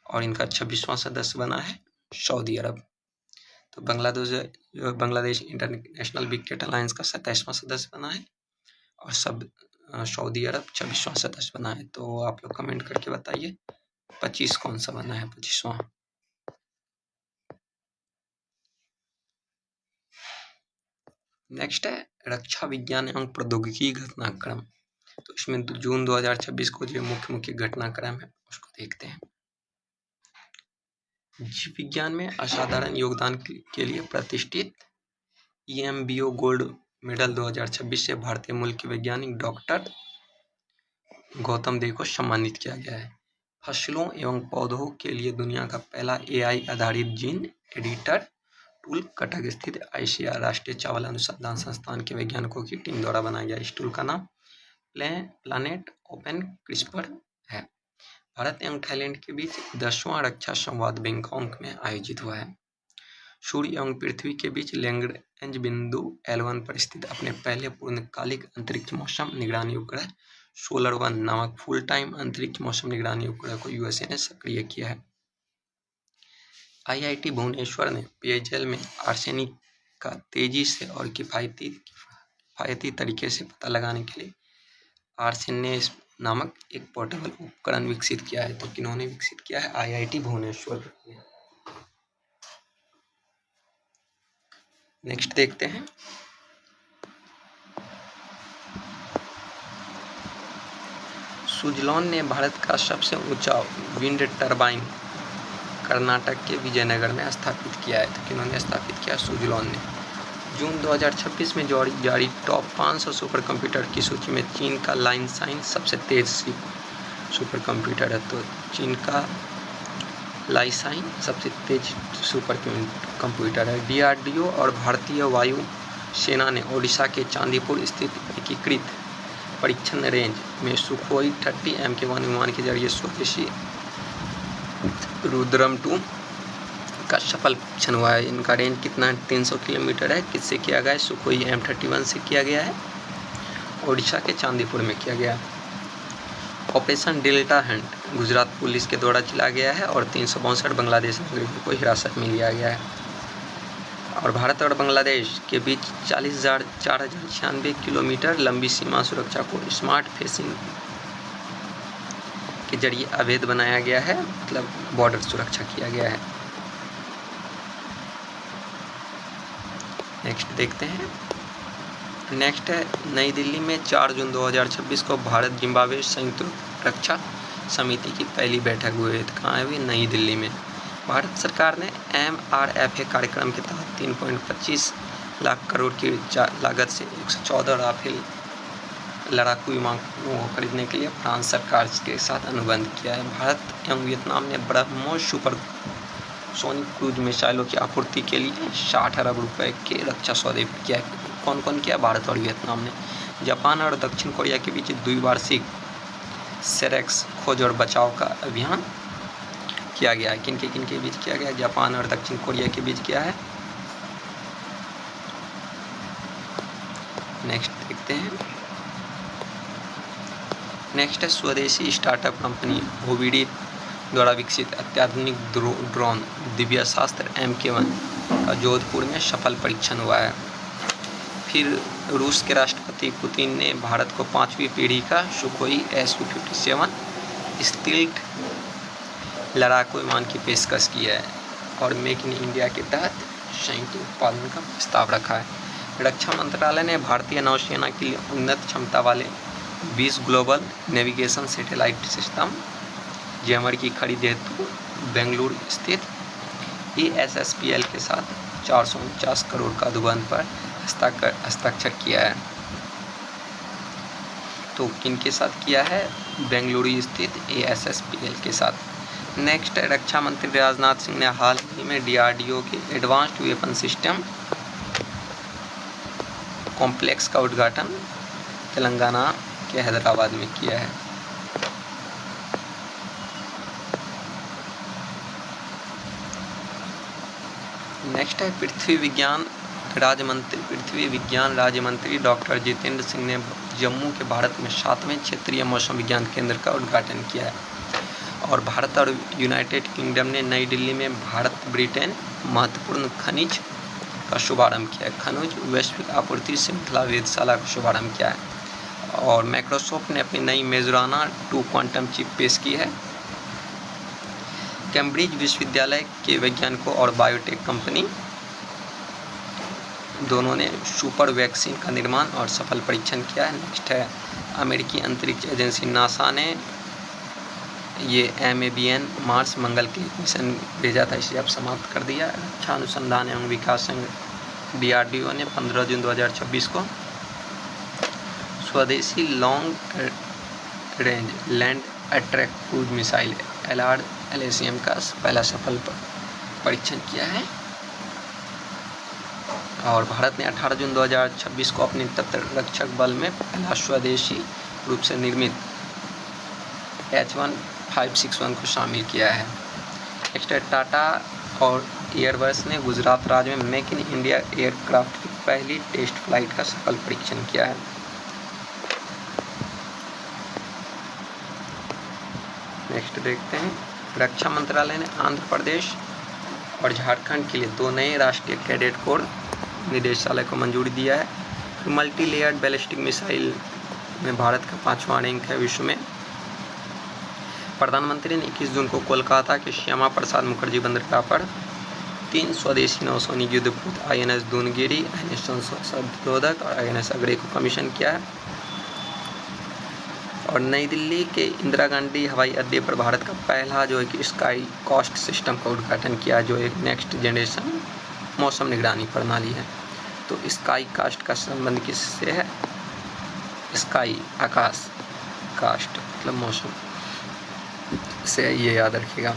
और इनका 26वां सदस्य बना है सऊदी अरब। तो Bangladesh international big cat alliance का 27वां सदस्य बना है और सऊदी अरब 26वां सदस्य बना है। तो आप लोग कमेंट करके बताइए 25 कौन सा बना है? 25वां। नेक्स्ट है रक्षा विज्ञान एवं प्रौद्योगिकी घटनाक्रम। तो इसमें जून 2026 को जो मुख्य घटनाक्रम है उसको देखते हैं। जीव विज्ञान में असाधारण योगदान के लिए प्रतिष्ठित EMBO गोल्ड मेडल 2026 से भारतीय मूल के वैज्ञानिक डॉक्टर गौतम देव को सम्मानित किया गया है। फसलों एवं पौधों के लिए दुनिया का पहला AI आधारित जीन एडिटर टूल कटक स्थित ICAR राष्ट्रीय चावल अनुसंधान संस्थान के वैज्ञानिकों की टीम द्वारा बनाया गया। इस टूल का नाम प्लानेट ओपन क्रिस्पर है। भारत एवं थाईलैंड के बीच 10वां रक्षा संवाद बैंकॉक में आयोजित हुआ है। सूर्य एवं पृथ्वी के बीच लैग्रेंज बिंदु L1 पर स्थित अपने पहले पूर्णकालिक अंतरिक्ष मौसम निगरानी उपग्रह SolarOne नामक फुल टाइम अंतरिक्ष मौसम निगरानी उपग्रह को USA ने सक्रिय किया है। IIT भुवनेश्वर ने पेयजल में आर्सेनिक का तेजी से और किफायती तरीके से पता लगाने के लिए आर्सेनेस नामक एक पोर्टेबल उपकरण विकसित किया है। तो किन्होंने विकसित किया है? IIT भुवनेश्वर। नेक्स्ट देखते हैं सुजलॉन ने भारत का सबसे ऊंचा विंड टरबाइन कर्नाटक के विजयनगर में स्थापित किया है। तो किन्होंने स्थापित किया? सुजलॉन ने। जून 2026 में जारी टॉप 500 सुपर कंप्यूटर की सूची में चीन का लाइनसाइन सबसे तेज सुपर कंप्यूटर है। तो चीन का लाइसाइन सबसे तेज सुपर कंप्यूटर है। DRDO और भारतीय वायु सेना ने ओडिशा के चांदीपुर स्थित एकीकृत परीक्षण रेंज में सुखोई 30 MK1 विमान के जरिए स्वदेशी रुद्रम 2 का सफल परीक्षण हुआ है। इनका रेंज कितना है? 300 किलोमीटर है। किससे किया गया है? सुखोई M31 से किया गया है, ओडिशा के चांदीपुर में किया गया। Operation delta Hunt Gujarat police के द्वारा चलाया गया है और 362 बांग्लादेश नागरिकों को हिरासत में लिया गया है। और भारत और बांग्लादेश के बीच 4096 किलोमीटर लंबी सीमा सुरक्षा को स्मार्ट फेंसिंग के जरिए अवैध बनाया गया है, मतलब बॉर्डर सुरक्षा किया गया है। नेक्स्ट देखते हैं। नेक्स्ट है नई दिल्ली में 4 जून 2026 को भारत जिम्बाब्वे संयुक्त रक्षा समिति की पहली बैठक हुई। कहाँ है? नई दिल्ली में। भारत सरकार ने MRFA कार्यक्रम के तहत 3.25 लाख करोड़ की लागत से 114 राफेल लड़ाकू विमानों को खरीदने के लिए फ्रांस सरकार के साथ अनुबंध किया है। भारत एवं वियतनाम ने ब्रह्मोस सुपर सोनिक क्रूज मिसाइलों की आपूर्ति के लिए 60 अरब रुपए के रक्षा सौदे किया है। कौन कौन किया? भारत और वियतनाम ने। जापान और दक्षिण कोरिया के बीच द्विवार्षिक सेरेक्स खोज और बचाव का अभियान किया गया है। किनके बीच किया गया? जापान और दक्षिण कोरिया के बीच किया है। नेक्स्ट देखते हैं। नेक्स्ट है स्वदेशी स्टार्टअप कंपनी OVD द्वारा विकसित अत्याधुनिक ड्रोन दिव्यास्त्र MK1 का जोधपुर में सफल परीक्षण हुआ है। फिर रूस के राष्ट्रपति पुतिन ने भारत को 5वीं पीढ़ी का सुखोई Su-57 स्टील्थ लड़ाकू विमान की पेशकश की है और मेक इन इंडिया के तहत संयुक्त उत्पादन का प्रस्ताव रखा है। रक्षा मंत्रालय ने भारतीय नौसेना के लिए उन्नत क्षमता वाले 20 global navigation satellite system jammer की खरीद हेतु बेंगलुरु स्थित ESSPL के साथ 449 करोड़ का अनुबंध पर हस्ताक्षर किया है। तो किनके साथ किया है? बेंगलुरु स्थित ESSPL के साथ। नेक्स्ट, रक्षा मंत्री राजनाथ सिंह ने हाल ही में DRDO के एडवांस्ड वेपन सिस्टम कॉम्प्लेक्स का उद्घाटन तेलंगाना के हैदराबाद में किया है। नेक्स्ट है पृथ्वी विज्ञान राज्य मंत्री डॉक्टर जितेंद्र सिंह ने जम्मू के भारत में 7वें क्षेत्रीय मौसम विज्ञान केंद्र का उद्घाटन किया है। और भारत और यूनाइटेड किंगडम ने नई दिल्ली में भारत ब्रिटेन महत्वपूर्ण खनिज का शुभारंभ किया है। खनिज वैश्विक आपूर्ति श्रृंखला वेधशाला का शुभारंभ किया है। और माइक्रोसॉफ्ट ने अपनी नई मेजराना 2 क्वांटम चिप पेश की है। कैम्ब्रिज विश्वविद्यालय के वैज्ञानिकों और बायोटेक कंपनी दोनों ने सुपर वैक्सीन का निर्माण और सफल परीक्षण किया है। नेक्स्ट है अमेरिकी अंतरिक्ष एजेंसी नासा ने ये MAVN मार्स मंगल के लिए मिशन भेजा था, इसे अब समाप्त कर दिया। रक्षा अनुसंधान एवं विकास संघ DRDO ने 15 जून 2026 को स्वदेशी long range land attract cruise missile LRLACM का पहला सफल परीक्षण किया है। और भारत ने 18 जून 2026 को अपने तटरक्षक बल में पहला स्वदेशी रूप से निर्मित H-1561 को शामिल किया है। नेक्स्ट, टाटा और एयरबस ने गुजरात राज्य में मेक इन इंडिया एयरक्राफ्ट की पहली टेस्ट फ्लाइट का सफल परीक्षण किया है। नेक्स्ट देखते हैं, रक्षा मंत्रालय ने आंध्र प्रदेश और झारखंड के लिए 2 नए राष्ट्रीय कैडेट कोर निदेशालय को मंजूरी दिया है। मल्टी लेयर्ड बैलिस्टिक मिसाइल में भारत का 5वां रैंक है विश्व में। प्रधानमंत्री ने 21 जून को कोलकाता के श्यामा प्रसाद मुखर्जी बंदरगाह पर 3 स्वदेशी नौसैनिक युद्धपोत INS दूनगिरी, INS संशोधक और INS अग्रे को कमीशन किया है। और नई दिल्ली के इंदिरा गांधी हवाई अड्डे पर भारत का पहला जो है कि स्काई कास्ट सिस्टम का उद्घाटन किया, जो एक नेक्स्ट जनरेशन मौसम निगरानी प्रणाली है। तो स्काई कास्ट का संबंध किससे है? स्काई आकाश, कास्ट मतलब मौसम से, ये याद रखिएगा।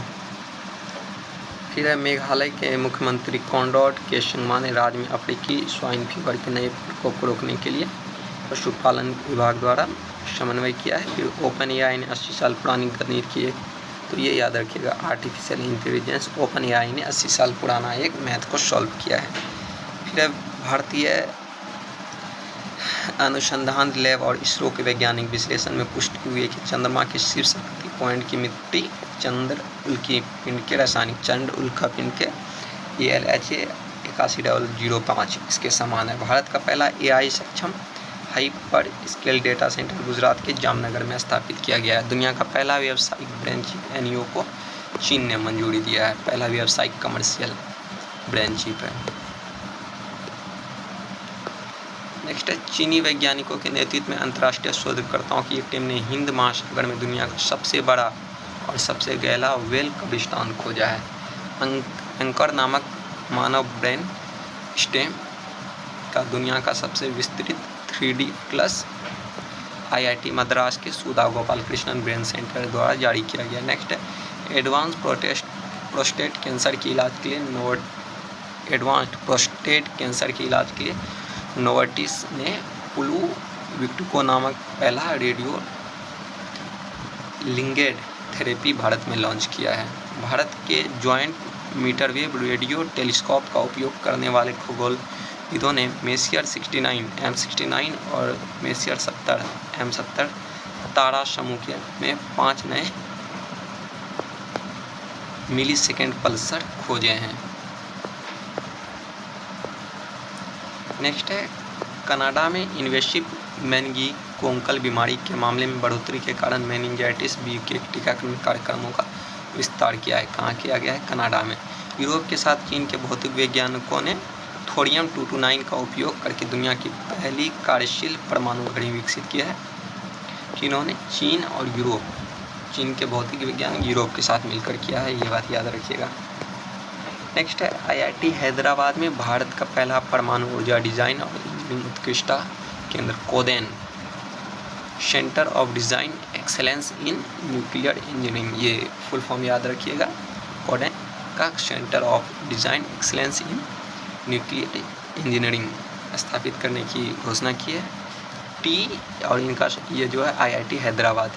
फिर है मेघालय के मुख्यमंत्री कॉनरैड के संगमा ने राज्य में अफ्रीकी स्वाइन फीवर के नए प्रकोप को रोकने के लिए पशुपालन विभाग द्वारा समन्वय किया है। फिर ओपन एआई ने 80 साल पुरानी गणित की एक, तो ये याद रखिएगा, आर्टिफिशियल इंटेलिजेंस ओपन एआई ने 80 साल पुराना एक मैथ को सॉल्व किया है। फिर भारतीय अनुसंधान लैब और इसरो के वैज्ञानिक विश्लेषण में पुष्टि हुई है कि चंद्रमा के शिव शक्ति पॉइंट की मिट्टी चंद्र उल्की पिंड के रासायनिक चंद्र उल्का पिंड के ALHA 81.05 इसके समान है। भारत का पहला AI सक्षम hyper scale data centre Gujarat के जामनगर में स्थापित किया गया है। दुनिया का पहला व्यावसायिक ब्रेन चिप NEO को चीन ने मंजूरी दिया है। पहला व्यावसायिक कमर्शियल ब्रेन चिप है। नेक्स्ट है, चीनी वैज्ञानिकों के नेतृत्व में अंतर्राष्ट्रीय शोधकर्ताओं की एक टीम ने हिंद महासागर में दुनिया का सबसे बड़ा और सबसे गहरा व्हेल कब्रिस्तान खोजा है। एंकर नामक मानव ब्रेन स्टेम का दुनिया का सबसे विस्तृत 3D एटलस IIT मद्रास के सुधा गोपाल कृष्णन ब्रेन सेंटर द्वारा जारी किया गया। नेक्स्ट है, एडवांस प्रोस्टेट कैंसर के इलाज के लिए नोवर्टिस ने प्लूविक्टो नामक पहला रेडियो लिगेंड थेरेपी भारत में लॉन्च किया है। भारत के जॉइंट मीटरवेव रेडियो टेलीस्कोप का उपयोग करने वाले खगोलविदों ने मेसियर 69 M69 और मेसियर 70 M70 तारा समूह में 5 नए मिलीसेकेंड पल्सर खोजे हैं। नेक्स्ट है, कनाडा में इन्वेसिव मेनिंगोकोकल बीमारी के मामले में बढ़ोतरी के कारण मेनिंजाइटिस बी के टीकाकरण कार्यक्रमों का विस्तार किया है। कहाँ किया गया है? कनाडा में। यूरोप के साथ चीन के भौतिक वैज्ञानिकों ने थोरियम 229 का उपयोग करके दुनिया की पहली कार्यशील परमाणु घड़ी विकसित किया है। किन्होंने? चीन और यूरोप। चीन के भौतिक वैज्ञानिक यूरोप के साथ मिलकर किया है, ये बात याद रखिएगा। नेक्स्ट है, IIT हैदराबाद में भारत का पहला परमाणु ऊर्जा डिजाइन और इंजीनियरिंग उत्कृष्टता केंद्र codeine centre of design excellence in nuclear engineering, ये फुल फॉर्म याद रखिएगा। कोडेन का centre of design excellence in nuclear engineering स्थापित करने की घोषणा की है। और इनका ये जो है IIT हैदराबाद।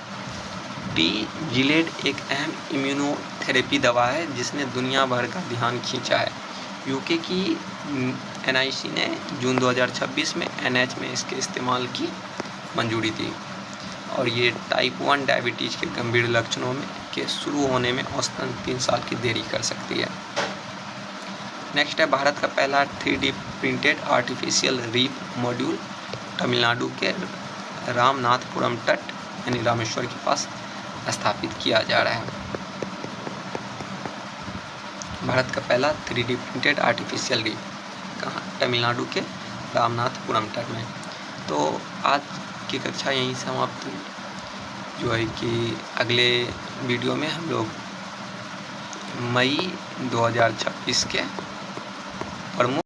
गिलेड एक अहम इम्यूनोथेरेपी दवा है जिसने दुनिया भर का ध्यान खींचा है। यूके की NIC ने जून 2026 में NH में इसके इस्तेमाल की मंजूरी दी और ये टाइप 1 डायबिटीज़ के गंभीर लक्षणों में के शुरू होने में औसतन 3 साल की देरी कर सकती है। नेक्स्ट है, भारत का पहला 3D printed artificial reef module Tamil Nadu के रामनाथपुरम तट यानी रामेश्वर के पास स्थापित किया जा रहा है। भारत का पहला 3D प्रिंटेड आर्टिफिशियल रीफ कहाँ? तमिलनाडु के रामनाथपुरम तट में। तो आज की कक्षा यहीं समाप्त हुई। जो है कि अगले वीडियो में हम लोग मई 2026 के प्रमुख